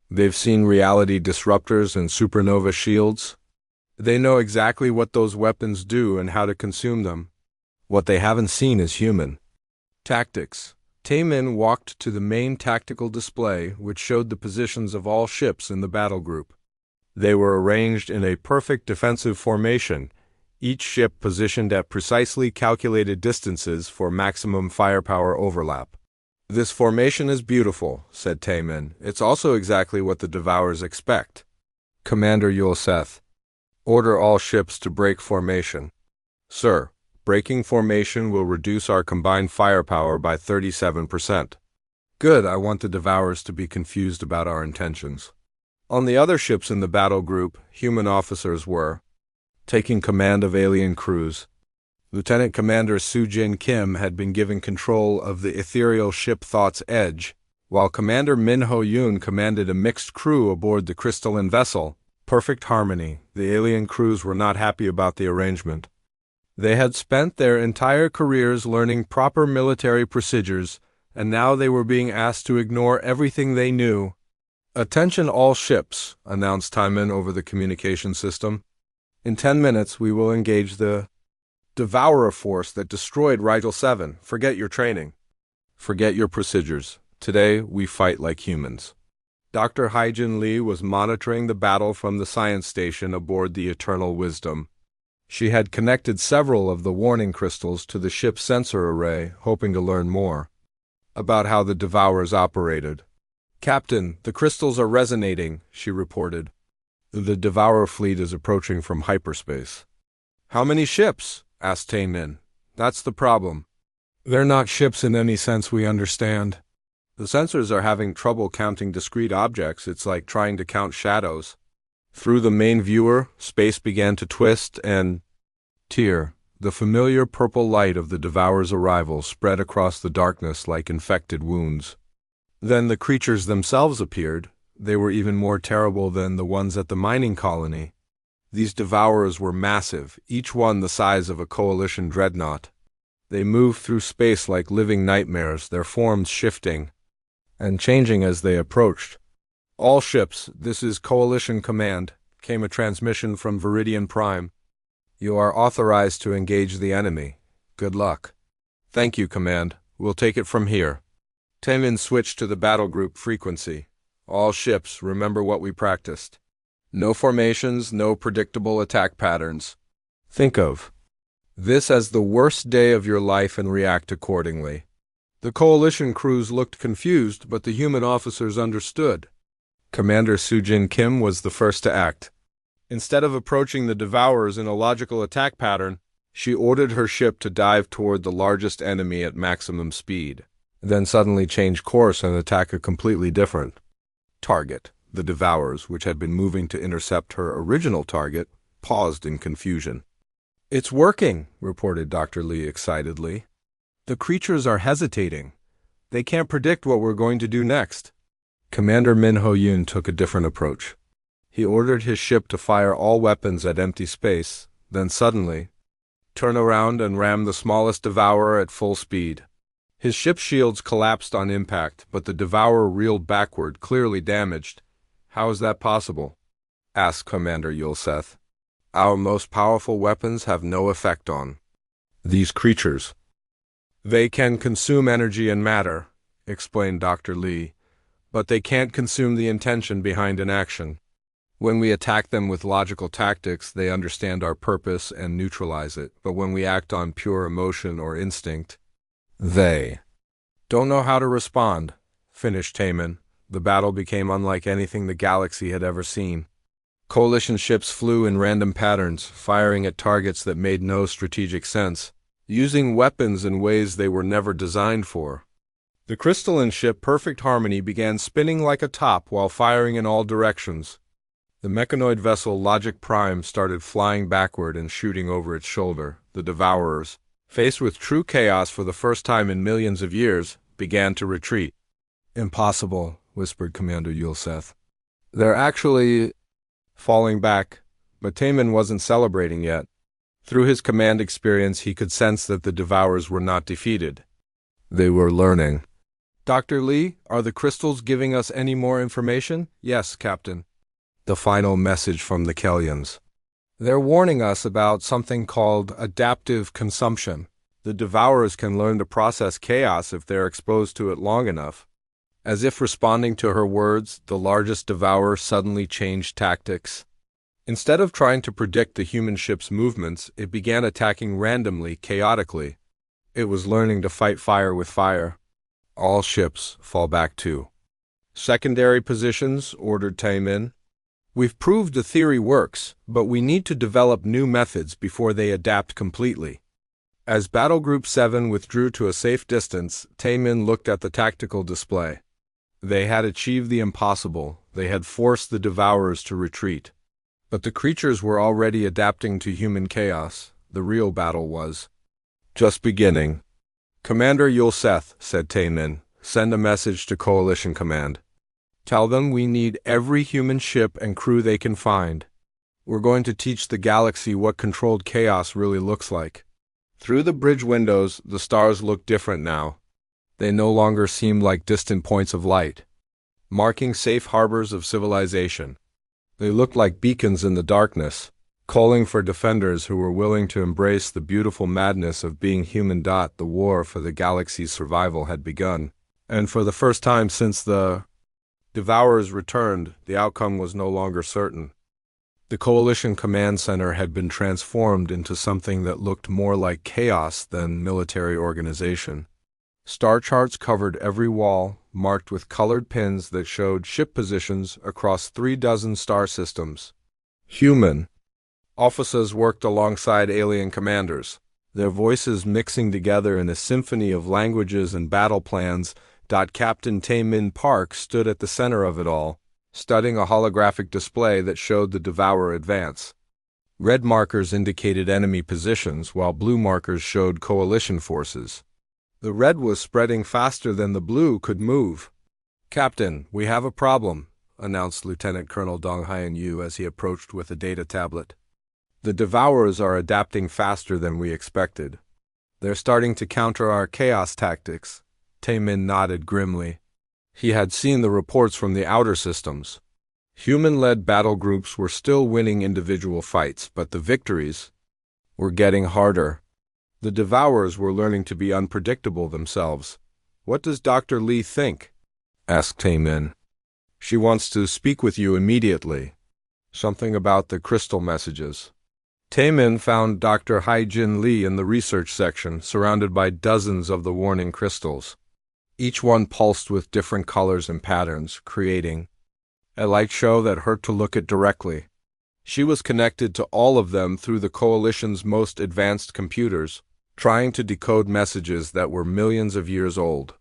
Speaker 1: They've seen reality disruptors and supernova shields. They know exactly what those weapons do and how to consume them. What they haven't seen is human tactics." Taemin walked to the main tactical display, which showed the positions of all ships in the battle group. They were arranged in a perfect defensive formation, each ship positioned at precisely calculated distances for maximum firepower overlap. "This formation is beautiful," said Taemin. "It's also exactly what the Devourers expect." Commander Yulseth, order all ships to break formation. "Sir, breaking formation will reduce our combined firepower by 37%. "Good, I want the Devourers to be confused about our intentions." On the other ships in the battle group, human officers were taking command of alien crews. Lieutenant Commander Soo-Jin Kim had been given control of the ethereal ship Thought's Edge, while Commander Min Ho-yoon commanded a mixed crew aboard the crystalline vessel, Perfect Harmony. The alien crews were not happy about the arrangement. They had spent their entire careers learning proper military procedures, and now they were being asked to ignore everything they knew. "Attention all ships," announced Timon over the communication system. "In 10 minutes we will engage the Devourer force that destroyed Rigel 7. Forget your training. Forget your procedures. Today we fight like humans." Dr. Haijin Lee was monitoring the battle from the science station aboard the Eternal Wisdom. She had connected several of the warning crystals to the ship's sensor array, hoping to learn more about how the Devourers operated. "Captain, the crystals are resonating," she reported. "The Devourer fleet is approaching from hyperspace." "How many ships?" asked Taemin. "That's the problem. They're not ships in any sense we understand. The sensors are having trouble counting discrete objects. It's like trying to count shadows." Through the main viewer, space began to twist and tear. The familiar purple light of the Devourer's arrival spread across the darkness like infected wounds. Then the creatures themselves appeared. They were even more terrible than the ones at the mining colony. These Devourers were massive, each one the size of a coalition dreadnought. They moved through space like living nightmares, their forms shifting and changing as they approached. "All ships, this is Coalition Command," came a transmission from Viridian Prime. "You are authorized to engage the enemy. Good luck." "Thank you, Command. We'll take it from here." Taemin switched to the battle group frequency. "All ships, remember what we practiced. No formations, no predictable attack patterns. Think of this as the worst day of your life and react accordingly." The Coalition crews looked confused, but the human officers understood. Commander Sujin Kim was the first to act. Instead of approaching the Devourers in a logical attack pattern, she ordered her ship to dive toward the largest enemy at maximum speed, then suddenly change course and attack a completely different target. The Devourers, which had been moving to intercept her original target, paused in confusion. "It's working," reported Dr. Lee excitedly. "The creatures are hesitating. They can't predict what we're going to do next." Commander Min Ho-yoon took a different approach. He ordered his ship to fire all weapons at empty space, then suddenly turn around and ram the smallest Devourer at full speed. His ship's shields collapsed on impact, but the Devourer reeled backward, clearly damaged. "How is that possible?" asked Commander Yulseth. "Our most powerful weapons have no effect on these creatures. They can consume energy and matter," explained Dr. Lee, "but they can't consume the intention behind an action. When we attack them with logical tactics, they understand our purpose and neutralize it, but when we act on pure emotion or instinct, they don't know how to respond," finished Taemin. The battle became unlike anything the galaxy had ever seen. Coalition ships flew in random patterns, firing at targets that made no strategic sense, using weapons in ways they were never designed for. The crystalline ship Perfect Harmony began spinning like a top while firing in all directions. The mechanoid vessel Logic Prime started flying backward and shooting over its shoulder. The Devourers, faced with true chaos for the first time in millions of years, began to retreat. "Impossible," whispered Commander Yulseth. "They're actually falling back." But Taemin wasn't celebrating yet. Through his command experience, he could sense that the Devourers were not defeated. They were learning. "Dr. Lee, are the crystals giving us any more information?" "Yes, Captain." The final message from the Kellians. "They're warning us about something called adaptive consumption. The Devourers can learn to process chaos if they're exposed to it long enough." As if responding to her words, the largest Devourer suddenly changed tactics. Instead of trying to predict the human ship's movements, it began attacking randomly, chaotically. It was learning to fight fire with fire. "All ships, fall back to secondary positions," ordered Taemin. "We've proved the theory works, but we need to develop new methods before they adapt completely." As Battle Group 7 withdrew to a safe distance, Taemin looked at the tactical display. They had achieved the impossible. They had forced the Devourers to retreat. But the creatures were already adapting to human chaos. The real battle was just beginning. "Commander Yulseth," said Taemin, Send a message to Coalition Command. Tell them we need every human ship and crew they can find. We're going to teach the galaxy what controlled chaos really looks like. Through the bridge windows, the stars look different now. They no longer seem like distant points of light, marking safe harbors of civilization. They looked like beacons in the darkness, calling for defenders who were willing to embrace the beautiful madness of being human. The war for the galaxy's survival had begun, and for the first time since the Devourers returned, the outcome was no longer certain. The Coalition Command Center had been transformed into something that looked more like chaos than military organization. Star charts covered every wall, marked with colored pins that showed ship positions across 36 star systems. Human officers worked alongside alien commanders, their voices mixing together in a symphony of languages and battle plans. Captain Tae-min Park stood at the center of it all, studying a holographic display that showed the Devourer advance. Red markers indicated enemy positions, while blue markers showed coalition forces. The red was spreading faster than the blue could move. "Captain, we have a problem," announced Lieutenant Colonel Dong Hyun-yu as he approached with a data tablet. "The Devourers are adapting faster than we expected. They're starting to counter our chaos tactics." Tae-min nodded grimly. He had seen the reports from the outer systems. Human-led battle groups were still winning individual fights, but the victories were getting harder. The Devourers were learning to be unpredictable themselves. "What does Dr. Lee think?" asked Tae-min. "She wants to speak with you immediately." Something about the crystal messages. Tae-min found Dr. Hai-Jin Lee in the research section, surrounded by dozens of the warning crystals. Each one pulsed with different colors and patterns, creating a light show that hurt to look at directly. She was connected to all of them through the Coalition's most advanced computers, trying to decode messages that were millions of years old.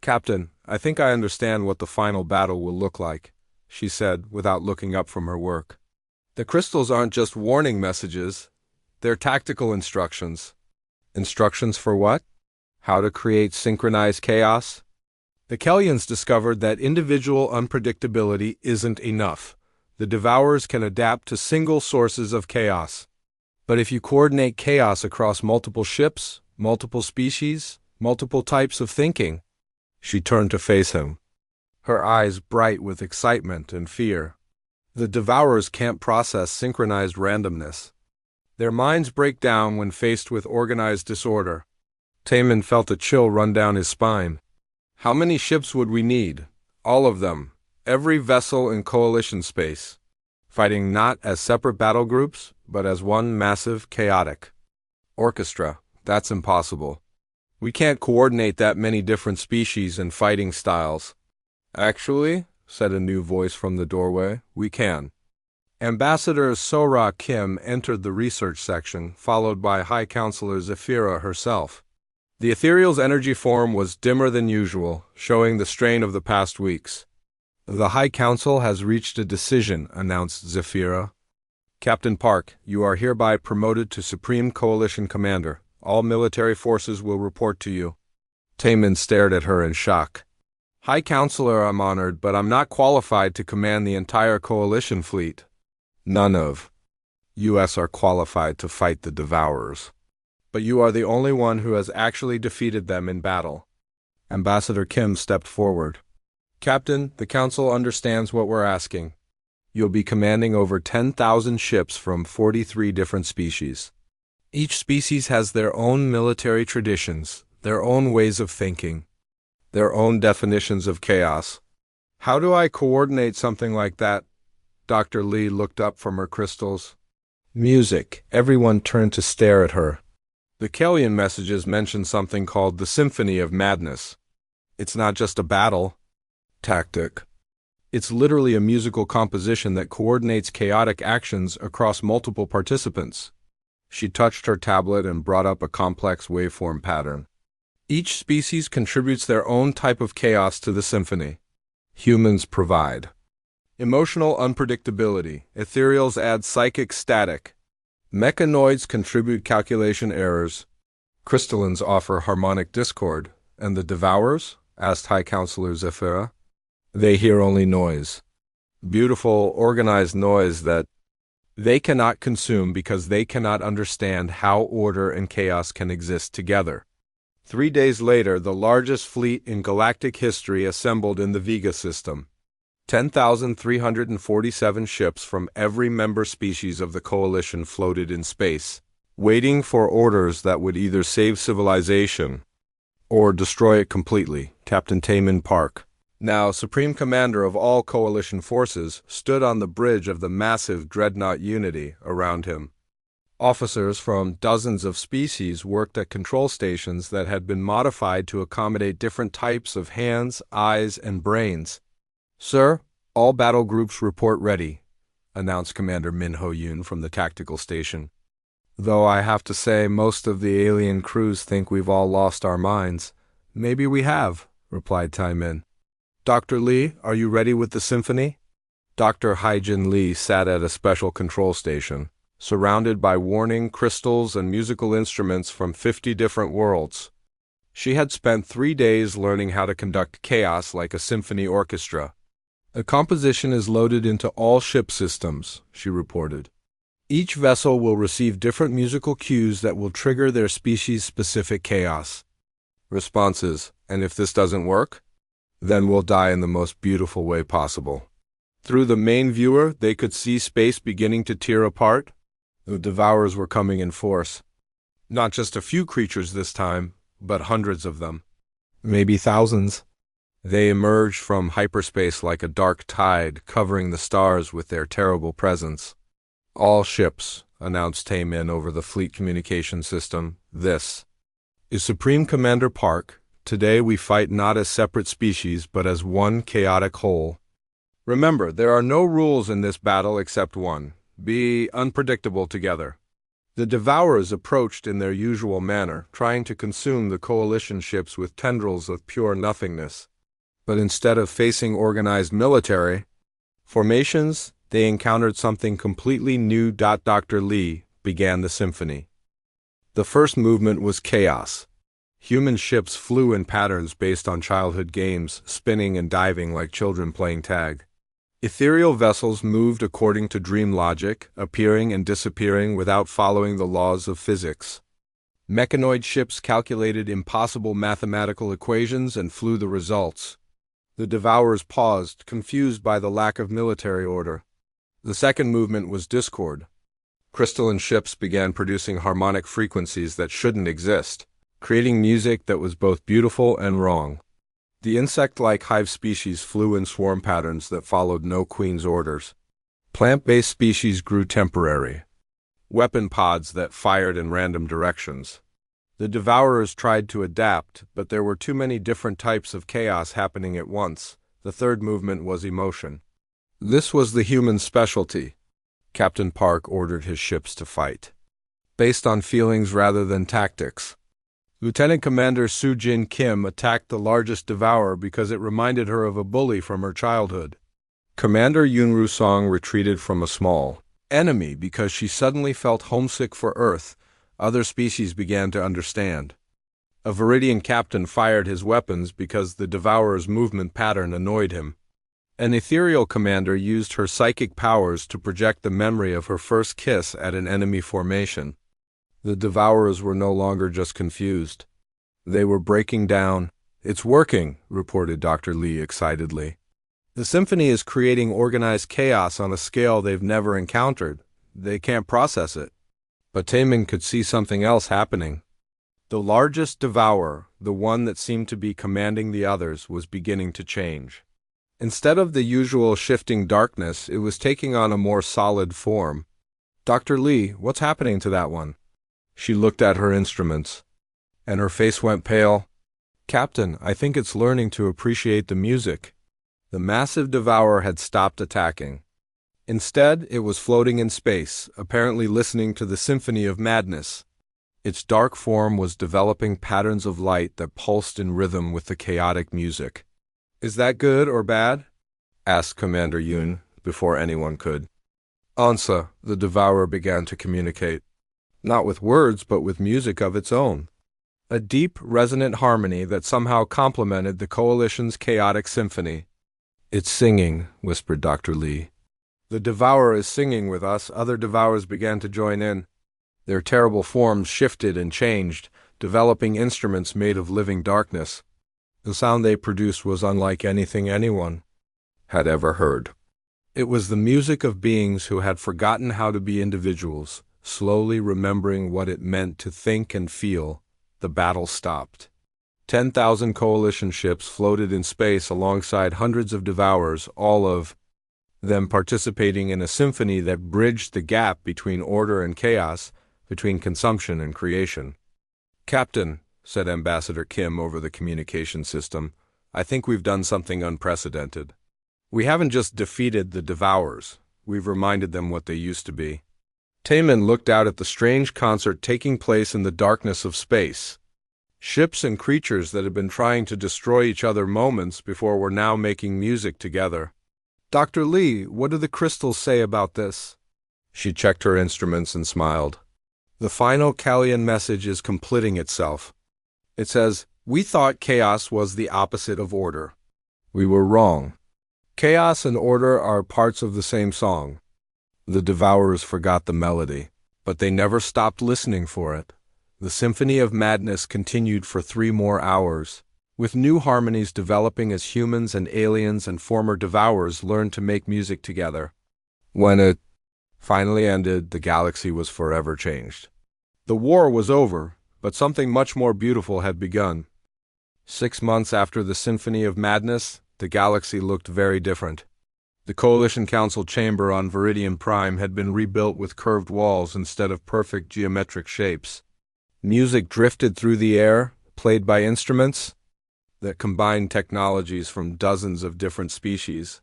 Speaker 1: "Captain, I think I understand what the final battle will look like," she said, without looking up from her work. "The crystals aren't just warning messages, they're tactical instructions." "Instructions for what?" "How to create synchronized chaos?" The Kellians discovered that individual unpredictability isn't enough. The Devourers can adapt to single sources of chaos. But if you coordinate chaos across multiple ships, multiple species, multiple types of thinking— She turned to face him, her eyes bright with excitement and fear. "The Devourers can't process synchronized randomness. Their minds break down when faced with organized disorder." Tae-min felt a chill run down his spine. "How many ships would we need?" "All of them. Every vessel in Coalition space. Fighting not as separate battle groups, but as one massive, chaotic orchestra. That's impossible. We can't coordinate that many different species and fighting styles." "Actually," said a new voice from the doorway, "we can." Ambassador Sora Kim entered the research section, followed by High Counselor Zephyra herself. The ethereal's energy form was dimmer than usual, showing the strain of the past weeks. "The High Council has reached a decision," announced Zephyra. "Captain Park, you are hereby promoted to Supreme Coalition Commander. All military forces will report to you." Tae-min stared at her in shock. "High Counselor, I'm honored, but I'm not qualified to command the entire Coalition fleet." "None of U.S. are qualified to fight the Devourers. But you are the only one who has actually defeated them in battle." Ambassador Kim stepped forward. "Captain, the Council understands what we're asking. You'll be commanding over 10,000 ships from 43 different species. Each species has their own military traditions, their own ways of thinking, their own definitions of chaos. How do I coordinate something like that?" Dr. Lee looked up from her crystals. Music. Everyone turned to stare at her. The Kellian messages mentioned something called the Symphony of Madness. It's not just a battle tactic. It's literally a musical composition that coordinates chaotic actions across multiple participants. She touched her tablet and brought up a complex waveform pattern. Each species contributes their own type of chaos to the symphony. Humans provide emotional unpredictability. Ethereals add psychic static. Mechanoids contribute calculation errors. Crystallines offer harmonic discord. And the Devourers asked High Counselor Zephyra. They hear only noise. Beautiful, organized noise that they cannot consume because they cannot understand how order and chaos can exist together. 3 days later, the largest fleet in galactic history assembled in the Vega system. 10,347 ships from every member species of the coalition floated in space, waiting for orders that would either save civilization or destroy it completely. Captain Taman Park, now Supreme Commander of all coalition forces, stood on the bridge of the massive dreadnought Unity around him. Officers from dozens of species worked at control stations that had been modified to accommodate different types of hands, eyes, and brains. "Sir, all battle groups report ready," announced Commander Min Ho-yoon from the tactical station. "Though I have to say most of the alien crews think we've all lost our minds." "Maybe we have," replied Tai-min. "Dr. Lee, are you ready with the symphony?" Dr. Haijin Lee sat at a special control station, surrounded by warning crystals and musical instruments from 50 different worlds. She had spent 3 days learning how to conduct chaos like a symphony orchestra. "The composition is loaded into all ship systems," she reported. "Each vessel will receive different musical cues that will trigger their species-specific chaos." Responses: "And if this doesn't work? Then we'll die in the most beautiful way possible." Through the main viewer, they could see space beginning to tear apart. The Devourers were coming in force. Not just a few creatures this time, but hundreds of them. Maybe thousands. They emerged from hyperspace like a dark tide, covering the stars with their terrible presence. "All ships," announced Taemin over the fleet communication system. "This is Supreme Commander Park. Today we fight not as separate species, but as one chaotic whole. Remember, there are no rules in this battle except one: be unpredictable together." The Devourers approached in their usual manner, trying to consume the coalition ships with tendrils of pure nothingness. But instead of facing organized military formations, they encountered something completely new. Dr. Lee began the symphony. The first movement was chaos. Human ships flew in patterns based on childhood games, spinning and diving like children playing tag. Ethereal vessels moved according to dream logic, appearing and disappearing without following the laws of physics. Mechanoid ships calculated impossible mathematical equations and flew the results. The Devourers paused, confused by the lack of military order. The second movement was discord. Crystalline ships began producing harmonic frequencies that shouldn't exist, creating music that was both beautiful and wrong. The insect-like hive species flew in swarm patterns that followed no queen's orders. Plant-based species grew temporary weapon pods that fired in random directions. The Devourers tried to adapt, but there were too many different types of chaos happening at once. The third movement was emotion. This was the human specialty. Captain Park ordered his ships to fight, based on feelings rather than tactics. Lieutenant Commander Soo-Jin Kim attacked the largest Devourer because it reminded her of a bully from her childhood. Commander Yoon Ru-song retreated from a small enemy because she suddenly felt homesick for Earth. Other species began to understand. A Viridian captain fired his weapons because the Devourer's movement pattern annoyed him. An ethereal commander used her psychic powers to project the memory of her first kiss at an enemy formation. The Devourers were no longer just confused. They were breaking down. "It's working," reported Dr. Lee excitedly. "The symphony is creating organized chaos on a scale they've never encountered. They can't process it." But Taemin could see something else happening. The largest Devourer, the one that seemed to be commanding the others, was beginning to change. Instead of the usual shifting darkness, it was taking on a more solid form. "Dr. Lee, what's happening to that one?" She looked at her instruments, and her face went pale. "Captain, I think it's learning to appreciate the music." The massive Devourer had stopped attacking. Instead, it was floating in space, apparently listening to the symphony of madness. Its dark form was developing patterns of light that pulsed in rhythm with the chaotic music. "Is that good or bad?" asked Commander Yoon, before anyone could. "Answer," the Devourer began to communicate. Not with words, but with music of its own. a deep, resonant harmony that somehow complemented the Coalition's chaotic symphony. "It's singing," whispered Dr. Lee. "The Devourer is singing with us." Other Devourers began to join in. Their terrible forms shifted and changed, developing instruments made of living darkness. The sound they produced was unlike anything anyone had ever heard. It was the music of beings who had forgotten how to be individuals, slowly remembering what it meant to think and feel. The battle stopped. 10,000 Coalition ships floated in space alongside hundreds of Devourers, all of them participating in a symphony that bridged the gap between order and chaos, between consumption and creation. "Captain," said Ambassador Kim over the communication system, "I think we've done something unprecedented. We haven't just defeated the Devourers, we've reminded them what they used to be." Taman looked out at the strange concert taking place in the darkness of space. Ships and creatures that had been trying to destroy each other moments before were now making music together. "Dr. Lee, what do the crystals say about this?" She checked her instruments and smiled. "The final Kallian message is completing itself. It says, 'We thought chaos was the opposite of order. We were wrong. Chaos and order are parts of the same song.' The Devourers forgot the melody, but they never stopped listening for it. The Symphony of Madness continued for 3 more hours, with new harmonies developing as humans and aliens and former Devourers learned to make music together. When it finally ended, the galaxy was forever changed. The war was over, but something much more beautiful had begun. 6 months after the Symphony of Madness, the galaxy looked very different. The Coalition Council chamber on Viridian Prime had been rebuilt with curved walls instead of perfect geometric shapes. Music drifted through the air, played by instruments that combined technologies from dozens of different species.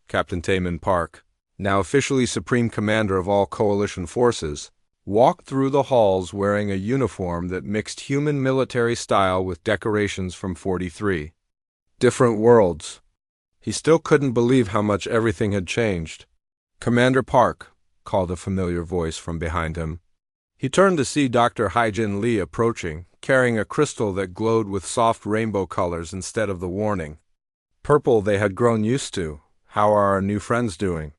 Speaker 1: Captain Taman Park, now officially Supreme Commander of all Coalition forces, walked through the halls wearing a uniform that mixed human military style with decorations from 43 different worlds. He still couldn't believe how much everything had changed. "Commander Park," called a familiar voice from behind him. He turned to see Dr. Haijin Lee approaching, carrying a crystal that glowed with soft rainbow colors instead of the warning purple they had grown used to. "How are our new friends doing?"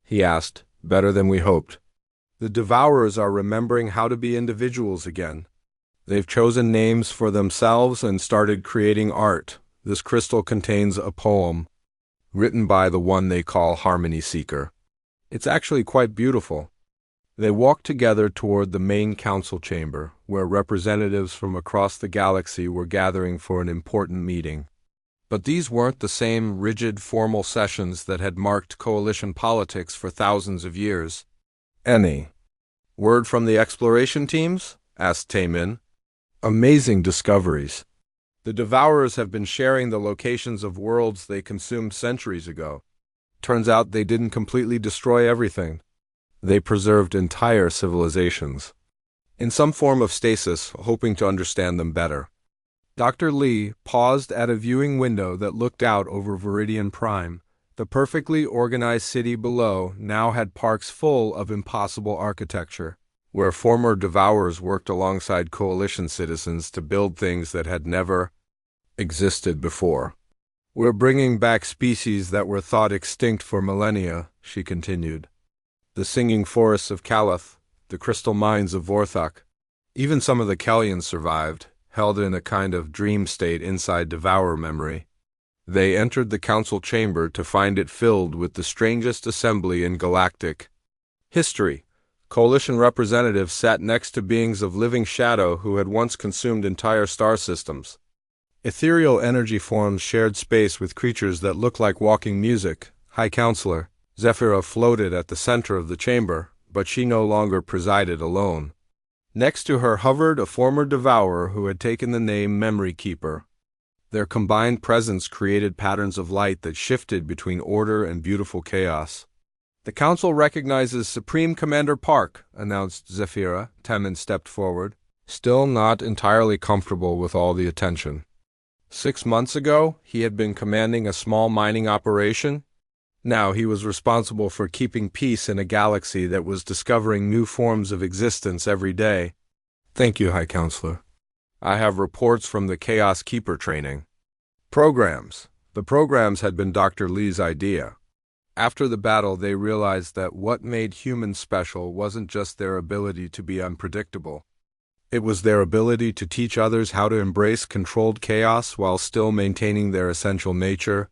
Speaker 1: he asked. "Better than we hoped. The Devourers are remembering how to be individuals again. They've chosen names for themselves and started creating art. This crystal contains a poem written by the one they call Harmony Seeker. It's actually quite beautiful." They walked together toward the main council chamber, where representatives from across the galaxy were gathering for an important meeting. But these weren't the same rigid, formal sessions that had marked Coalition politics for thousands of years. "Any word from the exploration teams?" asked Tamin. "Amazing discoveries. The Devourers have been sharing the locations of worlds they consumed centuries ago. Turns out they didn't completely destroy everything. They preserved entire civilizations in some form of stasis, hoping to understand them better." Dr. Lee paused at a viewing window that looked out over Viridian Prime. The perfectly organized city below now had parks full of impossible architecture, where former Devourers worked alongside Coalition citizens to build things that had never existed before. "We're bringing back species that were thought extinct for millennia," she continued. "The singing forests of Kalath, the crystal mines of Vorthok. Even some of the Kellians survived, held in a kind of dream state inside Devourer memory. They entered the council chamber to find it filled with the strangest assembly in galactic history. Coalition representatives sat next to beings of living shadow who had once consumed entire star systems. Ethereal energy forms shared space with creatures that looked like walking music. High Counselor Zephyra floated at the center of the chamber, but she no longer presided alone. Next to her hovered a former Devourer who had taken the name Memory Keeper. Their combined presence created patterns of light that shifted between order and beautiful chaos. "The Council recognizes Supreme Commander Park," announced Zephyra. Tamin stepped forward, still not entirely comfortable with all the attention. 6 months ago, he had been commanding a small mining operation. Now he was responsible for keeping peace in a galaxy that was discovering new forms of existence every day. "Thank you, High Counselor." I have reports from the Chaos Keeper training. Programs. The programs had been Dr. Lee's idea. After the battle, they realized that what made humans special wasn't just their ability to be unpredictable. It was their ability to teach others how to embrace controlled chaos while still maintaining their essential nature.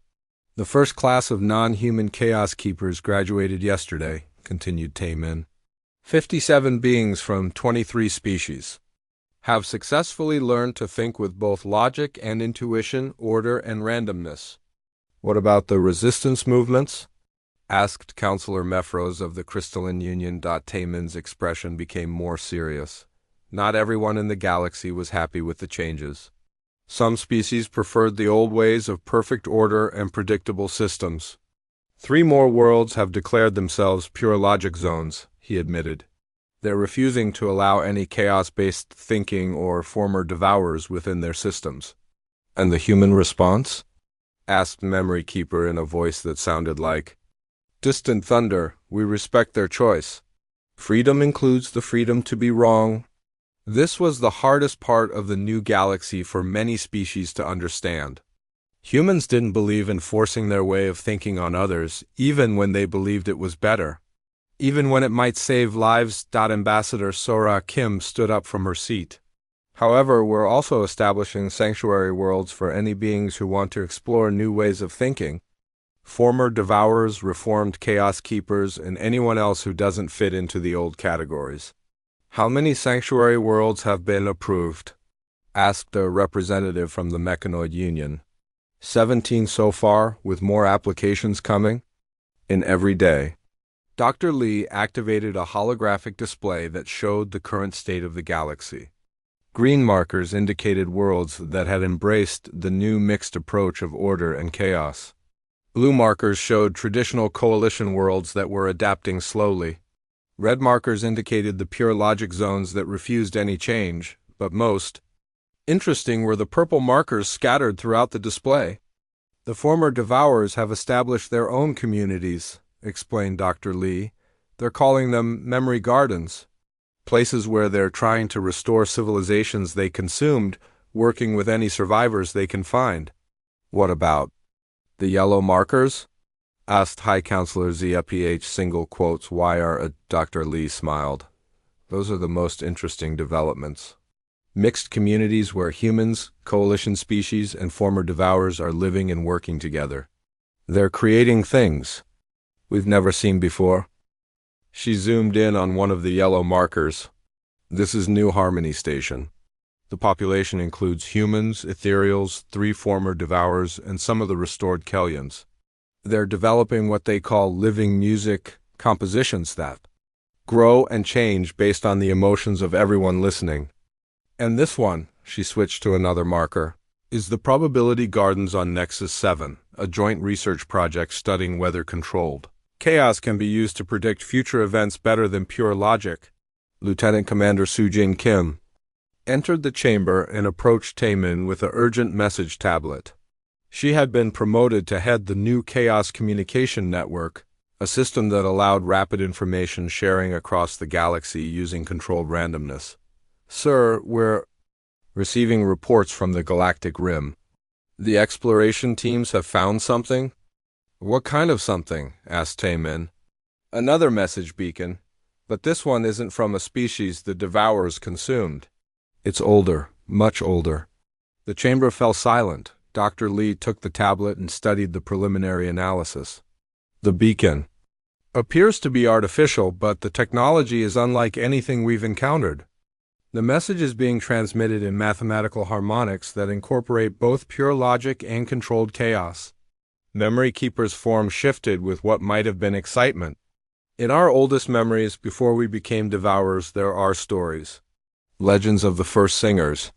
Speaker 1: The first class of non-human Chaos Keepers graduated yesterday, continued Taemin. 57 beings from 23 species have successfully learned to think with both logic and intuition, order and randomness. What about the resistance movements? Asked Counselor Mephros of the Crystalline Union. Taemin's expression became more serious. Not everyone in the galaxy was happy with the changes. Some species preferred the old ways of perfect order and predictable systems. 3 more worlds have declared themselves pure logic zones, he admitted. They're refusing to allow any chaos-based thinking or former devourers within their systems. And the human response? Asked Memory Keeper in a voice that sounded like distant thunder. We respect their choice. Freedom includes the freedom to be wrong. This was the hardest part of the new galaxy for many species to understand. Humans didn't believe in forcing their way of thinking on others, even when they believed it was better. Even when it might save lives. Ambassador Sora Kim stood up from her seat. However, we're also establishing sanctuary worlds for any beings who want to explore new ways of thinking. Former devourers, reformed chaos keepers, and anyone else who doesn't fit into the old categories. How many sanctuary worlds have been approved? Asked a representative from the Mechanoid Union. 17 so far, with more applications coming. In every day. Dr. Lee activated a holographic display that showed the current state of the galaxy. Green markers indicated worlds that had embraced the new mixed approach of order and chaos. Blue markers showed traditional coalition worlds that were adapting slowly. Red markers indicated the pure logic zones that refused any change, but most interesting were the purple markers scattered throughout the display. The former devourers have established their own communities, explained Dr. Lee. They're calling them memory gardens, places where they're trying to restore civilizations they consumed, working with any survivors they can find. What about the yellow markers? Asked High Counselor Zia PH single quotes YR. Dr. Lee smiled. Those are the most interesting developments. Mixed communities where humans, coalition species, and former devourers are living and working together. They're creating things we've never seen before. She zoomed in on one of the yellow markers. This is New Harmony Station. The population includes humans, ethereals, 3 former devourers, and some of the restored Kellians. They're developing what they call living music compositions that grow and change based on the emotions of everyone listening. And this one, she switched to another marker, is the Probability Gardens on Nexus 7, a joint research project studying weather-controlled chaos can be used to predict future events better than pure logic. Lieutenant Commander Sujin Kim entered the chamber and approached Taemin with an urgent message tablet. She had been promoted to head the new Chaos Communication Network, a system that allowed rapid information sharing across the galaxy using controlled randomness. Sir, we're receiving reports from the Galactic Rim. The exploration teams have found something? What kind of something? Asked Taemin. Another message beacon, but this one isn't from a species the devourers consumed. It's older, much older. The chamber fell silent. Dr. Lee took the tablet and studied the preliminary analysis. The beacon appears to be artificial, but the technology is unlike anything we've encountered. The message is being transmitted in mathematical harmonics that incorporate both pure logic and controlled chaos. Memory Keeper's form shifted with what might have been excitement. In our oldest memories, before we became devourers, there are stories. Legends of the first singers.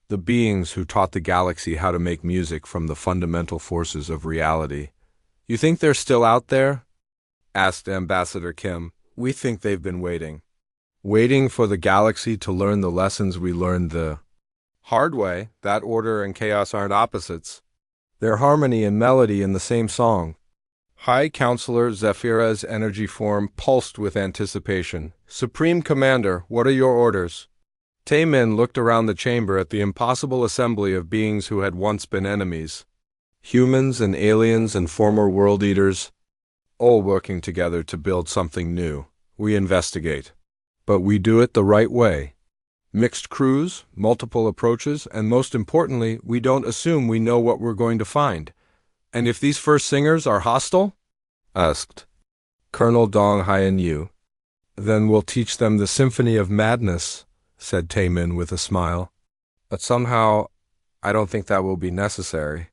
Speaker 1: The beings who taught the galaxy how to make music from the fundamental forces of reality. You think they're still out there? Asked Ambassador Kim. We think they've been waiting. Waiting for the galaxy to learn the lessons we learned the hard way, that order and chaos aren't opposites. They're harmony and melody in the same song. High Counselor Zephira's energy form pulsed with anticipation. Supreme Commander, what are your orders? Taemin looked around the chamber at the impossible assembly of beings who had once been enemies. Humans and aliens and former world eaters, all working together to build something new. We investigate. But we do it the right way. Mixed crews, multiple approaches, and most importantly, we don't assume we know what we're going to find. And if these first singers are hostile? Asked Colonel Dong Hyen-yu. Then we'll teach them the symphony of madness, said Taemin with a smile. But somehow, I don't think that will be necessary.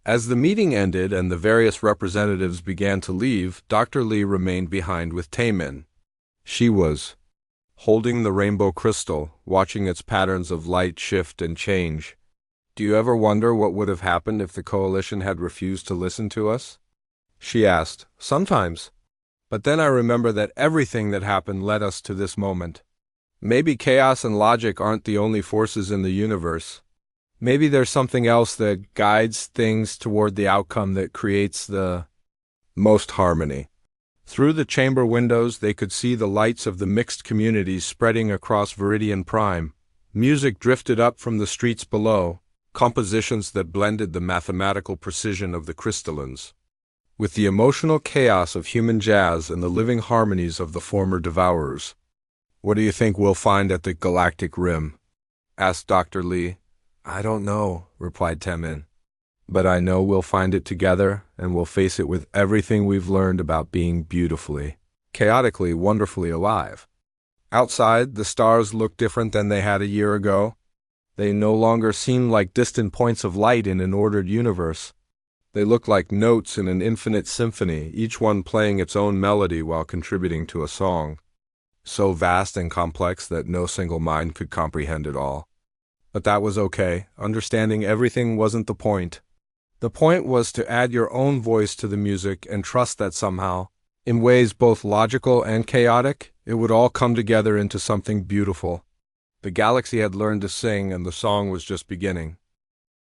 Speaker 1: As the meeting ended and the various representatives began to leave, Dr. Lee remained behind with Taemin. She was holding the rainbow crystal, watching its patterns of light shift and change. Do you ever wonder what would have happened if the coalition had refused to listen to us? She asked. Sometimes. But then I remember that everything that happened led us to this moment. Maybe chaos and logic aren't the only forces in the universe. Maybe there's something else that guides things toward the outcome that creates the most harmony. Through the chamber windows, they could see the lights of the mixed communities spreading across Viridian Prime. Music drifted up from the streets below, compositions that blended the mathematical precision of the crystallines with the emotional chaos of human jazz and the living harmonies of the former devourers. What do you think we'll find at the Galactic Rim? Asked Dr. Lee. I don't know, replied Taemin. But I know we'll find it together, and we'll face it with everything we've learned about being beautifully, chaotically, wonderfully alive. Outside, the stars look different than they had a year ago. They no longer seem like distant points of light in an ordered universe. They look like notes in an infinite symphony, each one playing its own melody while contributing to a song, so vast and complex that no single mind could comprehend it all. But that was okay. Understanding everything wasn't the point. The point was to add your own voice to the music and trust that somehow, in ways both logical and chaotic, it would all come together into something beautiful. The galaxy had learned to sing, and the song was just beginning.